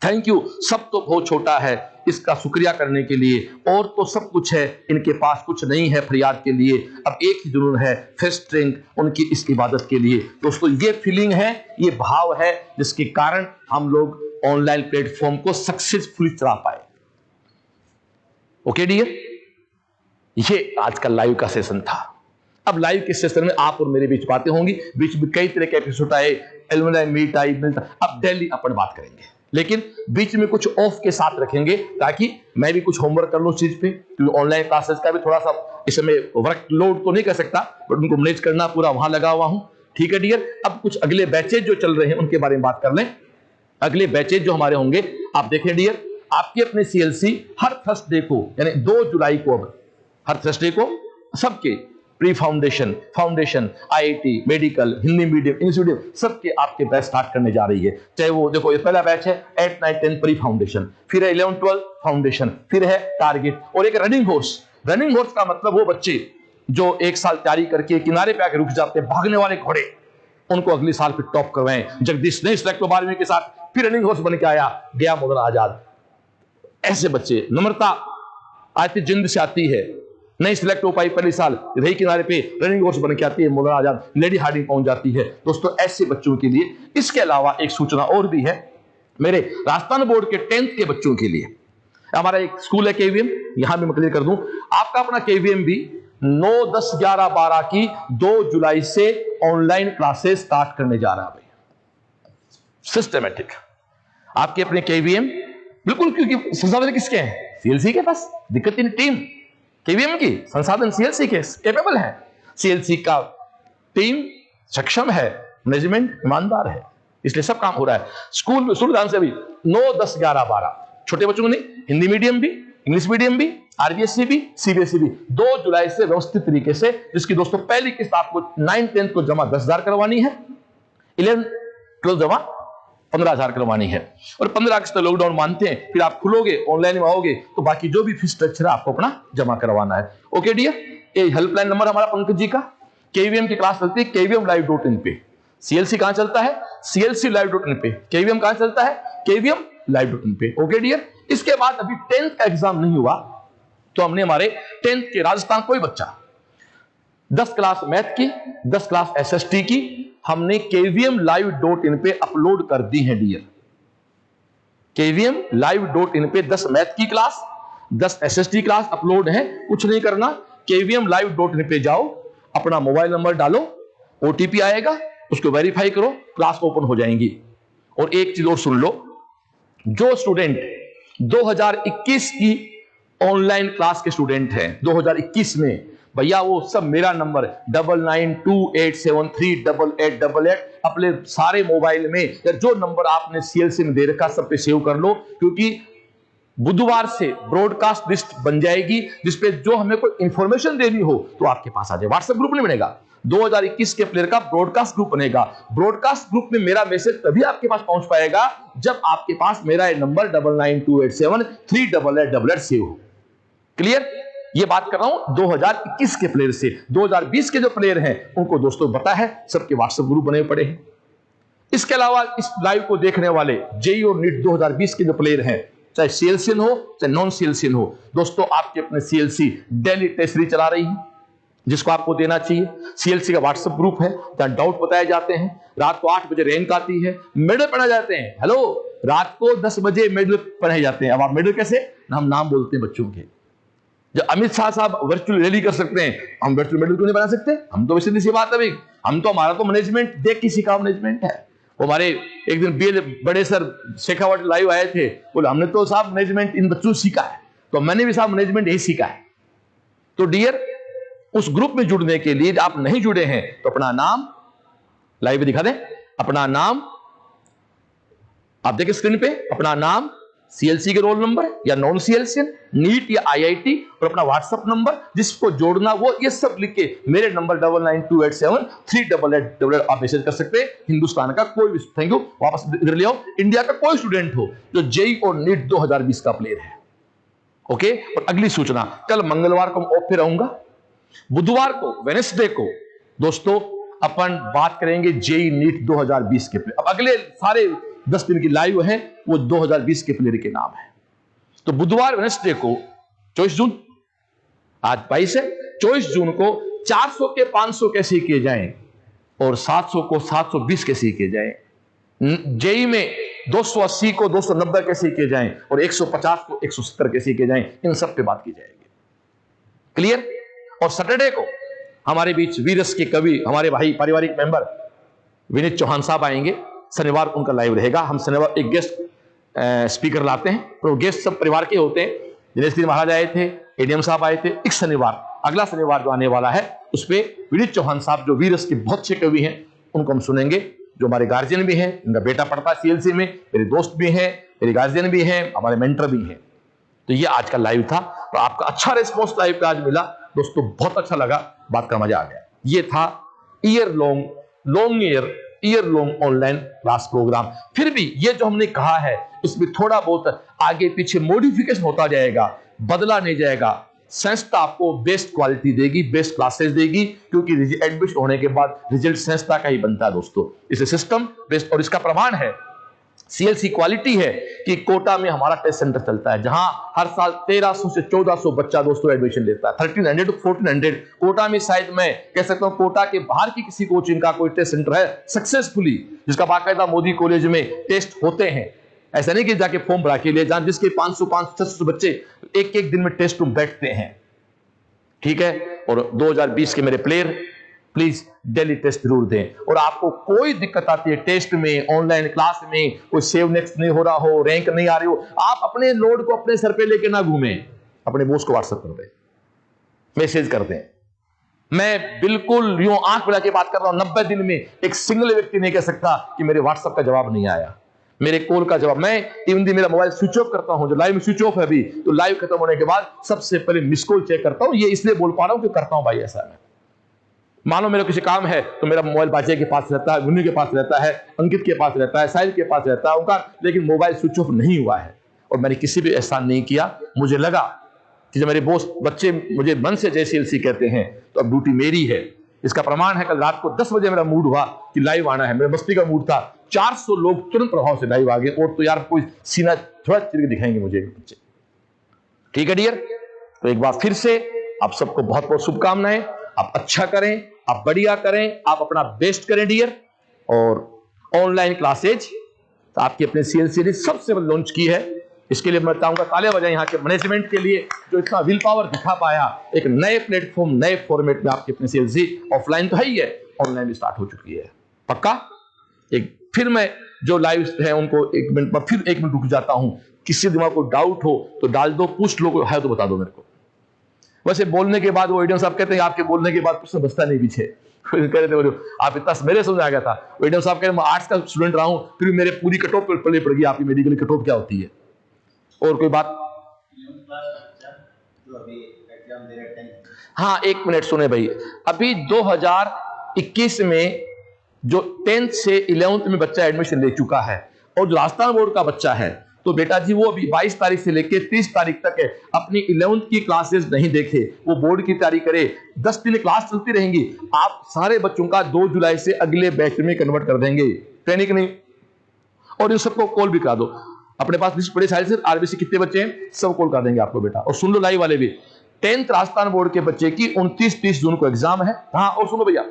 Thank you. सब तो बहुत छोटा है इसका शुक्रिया करने के लिए, और तो सब कुछ है, इनके पास कुछ नहीं है फरियाद के लिए। अब एक ही जुनून है, फर्स्ट रैंक उनकी इस इबादत के लिए। दोस्तों ये फीलिंग है, ये भाव है जिसके कारण हम लोग ऑनलाइन प्लेटफॉर्म को सक्सेसफुली चला पाए। ओके डियर, ये आज का लाइव का सेशन था। अब लाइव के सेशन में आप और मेरे बीच बातें होंगी, बीच में कई तरह के एपिसोड आए, एलुमनाई मीट आई, अब डेली अपन बात करेंगे, लेकिन बीच में कुछ ऑफ के साथ रखेंगे ताकि मैं भी कुछ होमवर्क कर लूं उस चीज पे, क्योंकि ऑनलाइन क्लासेस का भी थोड़ा सा इस समय वर्क लोड तो नहीं कर सकता, बट उनको मैनेज करना पूरा वहां लगा हुआ हूं। ठीक है डियर, अब कुछ अगले बैचेज जो चल रहे हैं उनके बारे में बात कर लें। अगले बैचेज जो हमारे होंगे, आप देखें डियर, आपके अपने सीएलसी हर थर्सडे को, यानी 2 जुलाई को, अब हर थर्सडे को सबके pre foundation, foundation, IIT, medical, Hindi medium, English medium, सबके आपके बैच स्टार्ट करने जा रही है। चाहे वो देखो, ये पहला बैच है 8, 9, 10 प्री फाउंडेशन, फिर है 11, 12 फाउंडेशन, फिर है टारगेट, और एक रनिंग हॉर्स। रनिंग हॉर्स का मतलब वो बच्चे जो 1 साल तैयारी करके किनारे पे आके रुक जाते हैं, भागने वाले घोड़े, उनको अगले साल फिर टॉप करवाएं। जगदीश नहीं सिलेक्ट हुआ 12वीं के साथ, फिर रनिंग हॉर्स बन के आया, गया मौलाना आजाद। ऐसे बच्चे, नम्रता आती जिंद से आती है, नहीं सिलेक्ट हो पाई पहले साल, रही किनारे पे, रनिंग हॉर्स बन के आती है, मौलाना आजाद, लेडी हार्डिंग पहुंच जाती है। दोस्तों ऐसे बच्चों के लिए, इसके अलावा एक सूचना और भी है मेरे राजस्थान बोर्ड के 10th के बच्चों के लिए। हमारा एक स्कूल है केवीएम, यहां भी मैं क्लियर कर दूं, आपका अपना केवीएम भी 9, 10, 11, 12 की 2 जुलाई से ऑनलाइन क्लासेस स्टार्ट करने जा रहा है भाई, सिस्टमेटिक। आपके अपने केवीएम बिल्कुल, क्योंकि संसाधन किसके हैं? सीएलसी के पास। दिक्कत नहीं, टीम केवीएम की, संसाधन सीएलसी के कैपेबल है, सीएलसी का टीम सक्षम है, मैनेजमेंट ईमानदार है, इसलिए सब काम हो रहा है। स्कूल ध्यान से भी 9, 10, 11, 12 छोटे बच्चों को नहीं, हिंदी मीडियम भी, इंग्लिश मीडियम भी, आरबीएसई भी, सीबीएसई भी 2 जुलाई से व्यवस्थित तरीके से, जिसकी दोस्तों पहली किस्त आपको 9, 10 को जमा 10,000 करवानी है, 11, 12 जमा 15,000 करवानी है, और 15 अगस्त लॉकडाउन मानते हैं, फिर आप खुलोगे ऑनलाइन में आओगे तो बाकी जो भी फीस स्ट्रक्चर है आपको अपना जमा करवाना है। ओके डियर, ये हेल्पलाइन नंबर हमारा पंकज जी का। केवीएम की क्लास चलती है kvmlive.in पे। सीएलसी कहां चलता है? clclive.in पे। केवीएम कहां चलता है? kvmlive.in पे। ओके डियर, इसके बाद अभी 10th का एग्जाम नहीं हुआ, तो हमने हमारे 10th के राजस्थान कोई बच्चा 10 क्लास मैथ की, 10 क्लास एसएसटी की हमने kvmlive.in पे अपलोड कर दी है डियर। kvmlive.in पे 10 मैथ की क्लास, 10 एसएसटी क्लास अपलोड है। कुछ नहीं करना, kvmlive.in पे जाओ, अपना मोबाइल नंबर डालो, ओटीपी आएगा, उसको वेरीफाई करो, क्लास ओपन हो जाएंगी। और एक चीज और सुन लो, जो स्टूडेंट 2021 की ऑनलाइन क्लास के स्टूडेंट हैं 2021 में, भैया वो सब मेरा नंबर 9928738888 अपने सारे मोबाइल में, या जो नंबर आपने सीएलसी में दे रखा सब पे सेव कर लो, क्योंकि बुधवार से ब्रॉडकास्ट लिस्ट बन जाएगी, जिसपे जो हमें कोई इंफॉर्मेशन देनी हो तो आपके पास आ जाए। व्हाट्सएप ग्रुप नहीं बनेगा, 2021 के प्लेयर का ब्रॉडकास्ट ग्रुप बनेगा। ब्रॉडकास्ट ग्रुप में मेरा मैसेज तभी आपके पास पहुंच पाएगा जब आपके पास मेरा नंबर 9928738888 सेव हो। क्लियर? ये बात कर रहा हूं 2021 के प्लेयर से। 2020 के जो प्लेयर हैं उनको दोस्तों पता है, सबके व्हाट्सएप ग्रुप बने पड़े हैं। इसके अलावा इस लाइव को देखने वाले जेईई और नीट 2020 के जो प्लेयर हैं, चाहे सीएलसीएन हो चाहे नॉन सीएलसीएन हो, दोस्तों आपके अपने सीएलसी डेली टेस्ट सीरीज चला रही है, जिसको आपको देना चाहिए। सीएलसी का व्हाट्सएप ग्रुप है जहां डाउट बताए जाते हैं। रात को 8 बजे रैंक आती है, मेडल पढ़ाए जाते हैं। हेलो, रात को 10 बजे मेडल पढ़ाए जाते हैं। अब आप मेडल कैसे? हम नाम बोलते हैं बच्चों के। जब अमित शाह साहब वर्चुअल रैली कर सकते हैं, हम वर्चुअल मेडल क्यों नहीं बना सकते? हम तो सीधी सी बात है भाई, हम तो, हमारा तो मैनेजमेंट देख किसी का मैनेजमेंट है। वो हमारे एक दिन बड़े सर शेखावट लाइव आए थे, बोले हमने तो साहब मैनेजमेंट इन बच्चों से सीखा है, तो मैंने भी साहब मैनेजमेंट यही सीखा है। तो डियर, उस ग्रुप में जुड़ने के लिए आप नहीं जुड़े हैं तो अपना नाम लाइव में दिखा दें, अपना नाम आप देखिए स्क्रीन पे, अपना नाम, सीएलसी के रोल नंबर या नॉन सीएलसी, नीट या आईआईटी, और अपना व्हाट्सएप नंबर जिसको जोड़ना वो, ये सब लिख के मेरे नंबर 9928738888 आप मैसेज कर सकते हैं। हिंदुस्तान का कोई भी, थैंक यू, वापस इधर ले आओ, इंडिया का कोई स्टूडेंट हो जो जेई और नीट 2020 का प्लेयर है, ओके। और अगली सूचना, कल मंगलवार को मैं ऑफ पे रहूंगा, बुधवार को वेडनेसडे को दोस्तों अपन बात करेंगे जेई नीट 2020 के प्लेयर। अब अगले सारे 10 दिन की लाइव है वो 2020 के प्लेयर के नाम है। तो बुधवार वेडनेसडे को 24 जून, आज 22 है, 24 जून को 400 के 500 कैसे किए जाएं और 700 को 720 कैसे किए जाएं, जेई में 280 को 290 कैसे किए जाएं और 150 को 170 कैसे किए जाएं, इन सब पे बात की जाएगी। क्लियर। और सैटरडे को हमारे बीच वीरस के कवि, हमारे भाई पारिवारिक मेंबर विनीत चौहान साहब आएंगे, शनिवार उनका लाइव रहेगा। हम शनिवार एक गेस्ट स्पीकर लाते हैं, तो गेस्ट सब परिवार के होते हैं। दिनेश गिरी महाराज आए थे, एडीएम साहब आए थे। एक शनिवार, अगला शनिवार जो आने वाला है उस पर विनीत चौहान साहब जो वीरस के बहुत अच्छे कवि हैं उनको हम सुनेंगे, जो हमारे गार्जियन भी हैं, उनका बेटा पढ़ता है सीएलसी में, मेरे दोस्त भी हैं, मेरे गार्जियन भी हैं, हमारे मेंटर भी हैं। तो ये आज का लाइव था, तो आपका अच्छा रिस्पॉन्स लाइव का आज मिला दोस्तों, बहुत अच्छा लगा, बात का मजा आ गया। ये था year long online class programme. फिर भी ये जो हमने कहा है इसमें थोड़ा बहुत आगे पीछे मॉडिफिकेशन होता जाएगा, बदला नहीं जाएगा। संस्था आपको बेस्ट क्वालिटी देगी, बेस्ट क्लासेस देगी, क्योंकि एडमिशन होने के बाद रिजल्ट संस्था का ही बनता है दोस्तों। इसे सिस्टम बेस्ट, और इसका प्रमाण है सीएलसी क्वालिटी है कि कोटा में हमारा टेस्ट सेंटर चलता है, जहां हर साल 1300 से 1400 बच्चा दोस्तों एडमिशन लेता है, 1300 to 1400। कोटा में शायद मैं कह सकता हूं कोटा के बाहर की किसी कोचिंग का कोई टेस्ट सेंटर है सक्सेसफुली, जिसका बाकायदा मोदी कॉलेज में टेस्ट होते हैं। ऐसा नहीं कि जाके फॉर्म भरा के लिए, जहां जिसके 500-600 बच्चे एक एक दिन में टेस्ट रूम बैठते हैं, ठीक है। और 2020 के मेरे प्लेयर प्लीज डेली टेस्ट जरूर दें। और आपको कोई दिक्कत आती है टेस्ट में, ऑनलाइन क्लास में, कोई सेव नेक्स्ट नहीं हो रहा हो, रैंक नहीं आ रही हो, आप अपने लोड को अपने सर पे लेके ना घूमें, अपने बॉस को व्हाट्सएप कर दें, मैसेज कर दें। मैं बिल्कुल यूं आंख मिला के बात कर रहा हूं, 90 दिन में एक सिंगल व्यक्ति नहीं कह सकता कि मेरे व्हाट्सएप का जवाब नहीं आया, मेरे कॉल का जवाब। मैं इवन दी मेरा मोबाइल स्विच ऑफ करता हूं, जो लाइव में स्विच ऑफ है अभी, तो लाइव खत्म होने के बाद सबसे पहले मिस कॉल चेक करता हूं। ये इसलिए बोल पा रहा हूं कि करता हूं भाई, ऐसा मैं मानो मेरा किसी काम है तो मेरा मोबाइल बाजे के पास रहता है, मुन्नी के पास रहता है, अंकित के पास रहता है, साहिल के पास रहता है, उनका, लेकिन मोबाइल स्विच ऑफ नहीं हुआ है। और मैंने किसी भी एहसान नहीं किया। मुझे लगा कि जब मेरे दोस्त बच्चे मुझे मन से JCLC कहते हैं तो अब ड्यूटी मेरी है। इसका प्रमाण है कल रात को 10 बजे मेरा मूड हुआ कि लाइव आना है, मेरा मस्ती का मूड था, 400 लोग तुरंत प्रभाव से लाइव आ गए। और तो यार कोई सीना थोड़ा चिर के दिखाएंगे मुझे बच्चे, ठीक है डियर। तो एक बार फिर से आप सबको बहुत बहुत शुभकामनाएं। आप अच्छा करें, आप बढ़िया करें, आप अपना बेस्ट करें डियर। और ऑनलाइन क्लासेज तो आपकी अपने CLC ने सबसे बड़ी लॉन्च की है, इसके लिए मैं बताऊंगा तालियां बजाएं यहाँ के मैनेजमेंट के लिए, जो इतना विल पावर दिखा पाया। एक नए प्लेटफॉर्म, नए फॉर्मेट में आपकी अपनी CLC ऑफलाइन तो है ही है, ऑनलाइन भी स्टार्ट हो चुकी है पक्का। एक फिर मैं जो लाइव है उनको 1 मिनट पर फिर 1 मिनट रुक जाता हूं, किसी दिमाग को डाउट हो तो डाल दो, पूछ लो, है तो बता दो मेरे को। वैसे बोलने के बाद वो एडीएम साहब कहते हैं आपके बोलने के बाद प्रश्न बचता नहीं पीछे, कह रहे थे आप इतना मेरे समझ आ गया था। एडीएम साहब कह रहे मैं आर्ट्स का स्टूडेंट रहा हूं, फिर मेरे पूरी कट ऑफ पढ़नी पड़ेगी, आपकी मेडिकल कट ऑफ क्या होती है। और कोई बात? हाँ 1 मिनट सुने भाई, अभी 2021 में जो 10th से 11th में बच्चा एडमिशन ले चुका है, और जो राजस्थान बोर्ड का बच्चा है तो बेटा जी वो अभी 22 तारीख से लेकर 30 तारीख तक है, अपनी 11th की क्लासेस नहीं देखे, वो बोर्ड की तैयारी करे। 10 दिन क्लास चलती रहेंगी, आप सारे बच्चों का 2 जुलाई से अगले बैच में कन्वर्ट कर देंगे, ट्रेनिंग नहीं। और इन सबको कॉल भी करा दो, अपने पास लिस्ट पड़ी साइड से, RBC कितने बच्चे हैं सब कॉल कर देंगे आपको बेटा। और सुन लो लाइव वाले भी, 10th राजस्थान बोर्ड के बच्चे की 29-30 जून को एग्जाम है। हाँ और सुनो भैया,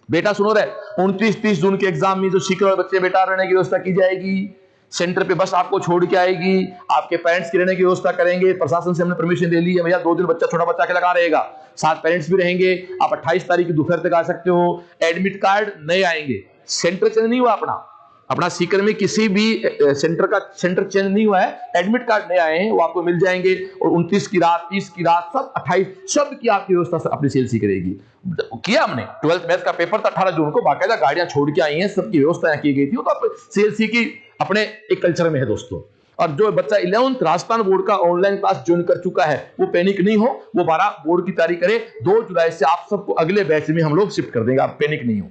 बेटा सुनो रहे, 29-30 जून के एग्जाम में जो सीकर वाले बच्चे बेटा रहने की व्यवस्था की जाएगी, सेंटर पे बस आपको छोड़ के आएगी, आपके पेरेंट्स की रहने की व्यवस्था करेंगे, प्रशासन से हमने परमिशन ले ली है भैया, 2 दिन बच्चा छोटा बच्चा के लगा रहेगा, साथ पेरेंट्स भी रहेंगे। आप 28 तारीख की दोपहर तक आ सकते हो। एडमिट कार्ड नहीं आएंगे, सेंटर चेंज नहीं हुआ अपना सीकर में किसी भी सेंटर चेंज नहीं हुआ है, एडमिट कार्ड नहीं आए हैं, वो आपको मिल जाएंगे। और 29 की रात, 30 की रात, सब 28 सब की आपकी व्यवस्था अपनी CLC करेगी। किया हमने, 12th मैथ का पेपर था 18 जून को, बाकायदा गाड़ियां छोड़ के आई हैं, सबकी व्यवस्था की गई थी। वो तो CLC की अपने एक कल्चर में है दोस्तों। और जो बच्चा 11th राजस्थान बोर्ड का ऑनलाइन क्लास ज्वाइन कर चुका है वो पैनिक नहीं हो, वो 12 बोर्ड की तैयारी करे। 2 जुलाई से आप सबको अगले बैच में हम लोग शिफ्ट कर देंगे, आप पैनिक नहीं हो।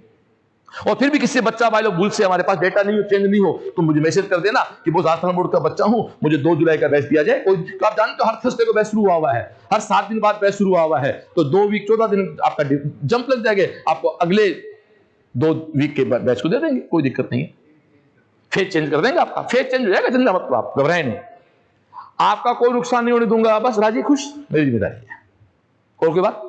और फिर भी किसी बच्चा भाई लोग भूल से हमारे पास डेटा नहीं हो, चेंज नहीं हो, तो मुझे मैसेज कर देना कि वो राजस्थान बोर्ड का बच्चा हूं, मुझे 2 जुलाई का बैच दिया जाए। कोई तो आप जानते हो हर थर्सडे को बैच शुरू हुआ है, हर 7 दिन बाद बैच शुरू हुआ है, तो 2 वीक 14 दिन आपका जंप लग जाएगा, आपको अगले 2 वीक के बैच को दे देंगे, कोई दिक्कत नहीं है। फेज चेंज कर देंगे, आपका फेज चेंज हो जाएगा, चिंता मत करो, आप घबराए नहीं, आपका कोई नुकसान नहीं होने दूंगा, बस राजी खुश, मेरी जिम्मेदारी है। और कोई बात?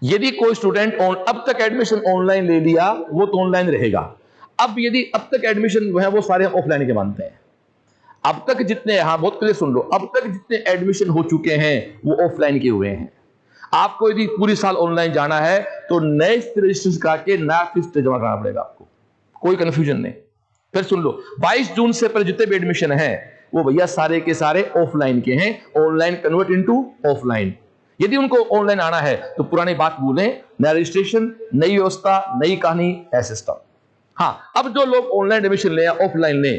यदि कोई स्टूडेंट अब तक एडमिशन ऑनलाइन ले लिया वो तो ऑनलाइन रहेगा। अब यदि अब तक एडमिशन है वो सारे ऑफलाइन के मानते हैं। अब तक जितने, हाँ बहुत क्लियर सुन लो, अब तक जितने एडमिशन हो चुके हैं वो ऑफलाइन के हुए हैं। आपको यदि पूरी साल ऑनलाइन जाना है तो नए रजिस्ट्रेशन करा के नया फीस जमा करना पड़ेगा आपको, कोई कंफ्यूजन नहीं। फिर सुन लो, 22 जून से पहले जितने भी एडमिशन है वो भैया सारे के सारे ऑफलाइन के हैं, ऑनलाइन कन्वर्ट इनटू ऑफलाइन। यदि उनको ऑनलाइन आना है तो पुरानी बात भूलें, नया रजिस्ट्रेशन, नई व्यवस्था, नई कहानी, ऐसे सिस्टम। हाँ, अब जो लोग ऑनलाइन एडमिशन ले ऑफलाइन ले,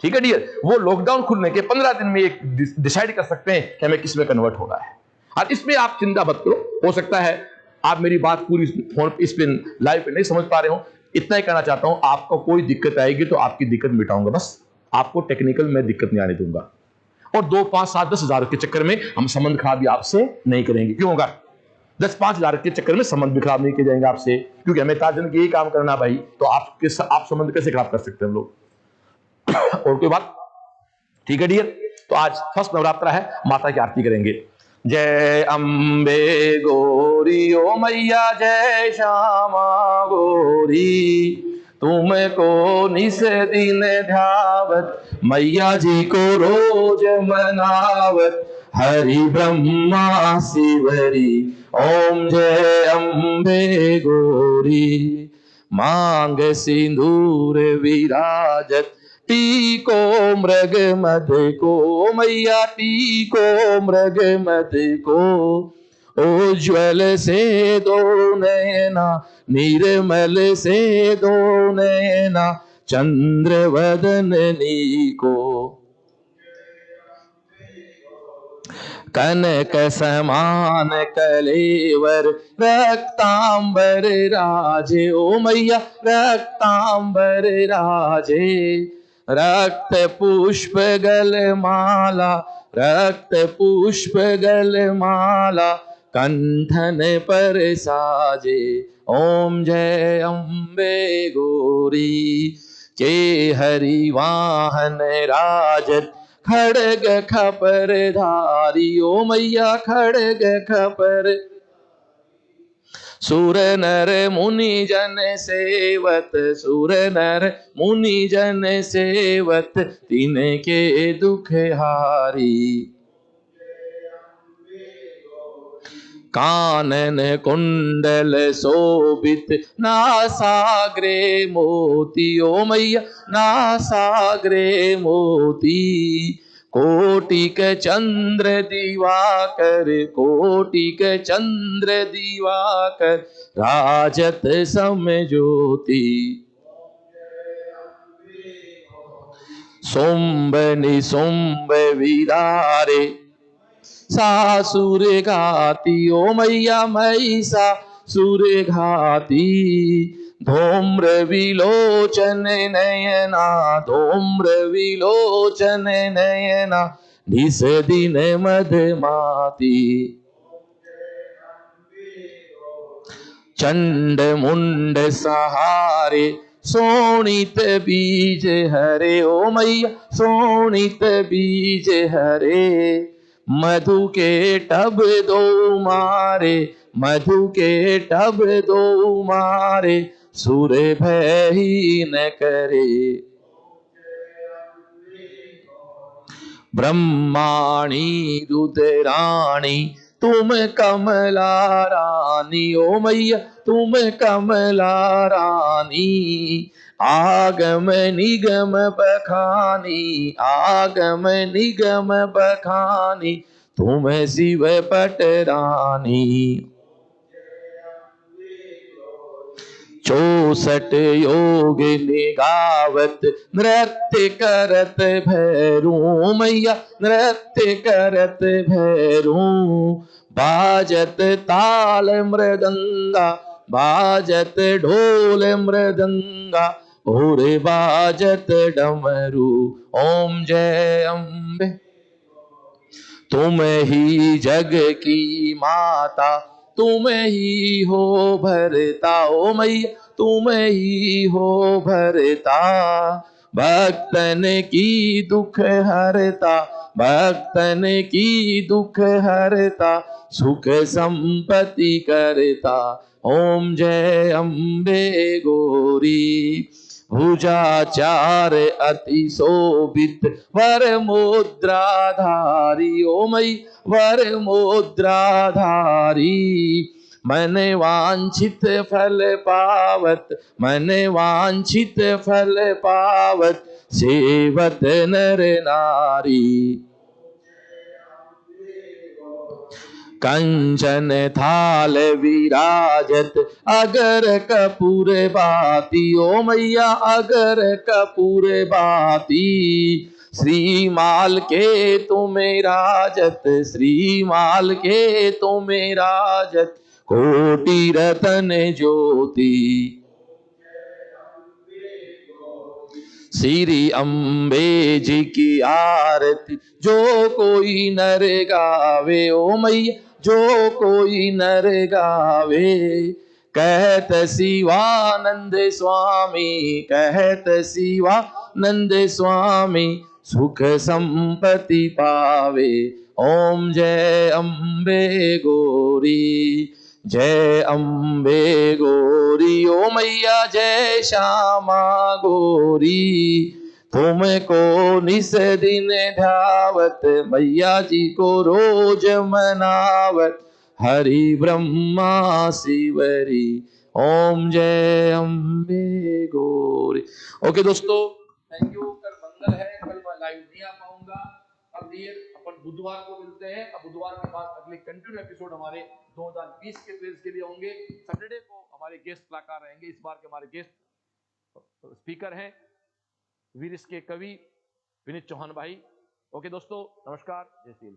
ठीक है डियर, वो लॉकडाउन खुलने के 15 दिन में एक डिसाइड कर सकते हैं कि हमें किस में कन्वर्ट होना है। और इसमें आप चिंता मत करो, हो सकता है आप मेरी बात पूरी फोन इस पे लाइव पे नहीं समझ पा रहे हो, इतना ही कहना चाहता हूं, आपको कोई दिक्कत आएगी तो आपकी दिक्कत मिटाऊंगा, बस आपको टेक्निकल में दिक्कत नहीं आने दूंगा। और 2, 5, 7, 10 हजार के चक्कर में हम संबंध खराब भी आपसे नहीं करेंगे। क्यों होगा? 10-5 हजार के चक्कर में संबंध भी खराब नहीं किए जाएंगे आपसे, क्योंकि हमें ताजन के यही काम करना भाई, तो आप संबंध कैसे खराब कर सकते हैं हम लोग? और कोई बात? ठीक है डियर, तो आज फर्स्ट नवरात्रा है, माता की आरती करेंगे। जय अम्बे गौरी ओ मैया, जय श्यामा गौरी, तुमको निस दिन ध्यावत, मैया जी को रोज मनावत, हरि ब्रह्मा शिवरी, ओम जय अम्बे गौरी। मांग सिंदूर विराजत, टीको मृग मद को, मैया टीको मृग मद को, उज्ज्वल से दो नैना, निर्मल से दो नैना, चंद्र वदननी को, कनक समान कलेवर, रक्तांबर राजे, ओ मैया रक्तांबर राजे, रक्त पुष्प गल माला, रक्त पुष्प गल माला, कंठन पर साजे, ओम जय अम्बे गौरी। के हरि वाहन राजत, खड़ग खपर धारी, ओ मैया खड़ग खपर, सुर नर मुनि जन सेवत, सुर नर मुनि जन सेवत, तिनके दुख हारी। कानन कुंडल शोभित, नासाग्रे मोती, ओ मैया नासाग्रे मोती, कोटिक चंद्र दिवाकर, कोटिक चंद्र दिवाकर, राजत सम ज्योति। सुंभ निसुंभ विदारे, सासुर घाती, ओ मैया महिषासुर घाती, धूम्र विलोचन नयना, धूम्र विलोचन नयना, निस दिन मधमाती। चंड मुंड सहारे, सोनित बीज हरे, ओ मैया सोनित बीज हरे, मधु के टब दो मारे, मधु के टब दो मारे, सुर भय ही न करे। ब्रह्माणी रुद्राणी, तुम कमला रानी, ओ मैया तुम कमला रानी, आगम निगम बखानी, आगम निगम बखानी, तुम शिव पट रानी। 64 योगिनी गावत नृत्य करत भैरू मैया नृत्य करत भैरू बाजत ताल मृदंगा बाजत ढोल मृदंगा और बाजत डमरू। ओम जय अम्बे। तुम ही जग की माता तुम ही हो भरता ओ मैया तुम ही हो भरता भक्तन की दुख हरता भक्तन की दुख हरता सुख संपत्ति करता। ओम जय अम्बे गौरी। भुजाचार अति शोभित वर मुद्राधारी ओ मई वर मुद्राधारी मन वांछित फल पावत मन वांछित फल पावत सेवत नर नारी। कंचन थाल विराजत अगर कपूर बाती ओ मैया अगर कपूर बाती श्रीमाल के तुम्हें राजत श्रीमाल के तुम्हें राजत कोटि रतन ज्योति। श्री अम्बे जी की आरती जो कोई नर गावे ओ मैया जो कोई नर गावे कहत शिवानंद स्वामी कहत शिवानंद स्वामी सुख संपत्ति पावे। ओम जय अम्बे गौरी जय अम्बे गौरी ओ मैया जय श्यामा गौरी तुमको निस दिन ध्यावत मैया जी को रोज मनावत हरि ब्रह्मा शिवरी। ओम जय अम्बे गौरी। ओके दोस्तों, थैंक यू। कल मंगल है, कल मैं लाइव नहीं आ पाऊंगा। अब ये अपन बुधवार को मिलते हैं। अब बुधवार के बाद अगले कंटिन्यू एपिसोड हमारे 2020 के फेज के लिए होंगे। सैटरडे को हमारे गेस्ट कलाकार रहेंगे। इस बार के हमारे गेस्ट स्पीकर हैं वीरिस के कवि विनीत चौहान भाई। ओके दोस्तों, नमस्कार, जय श्री।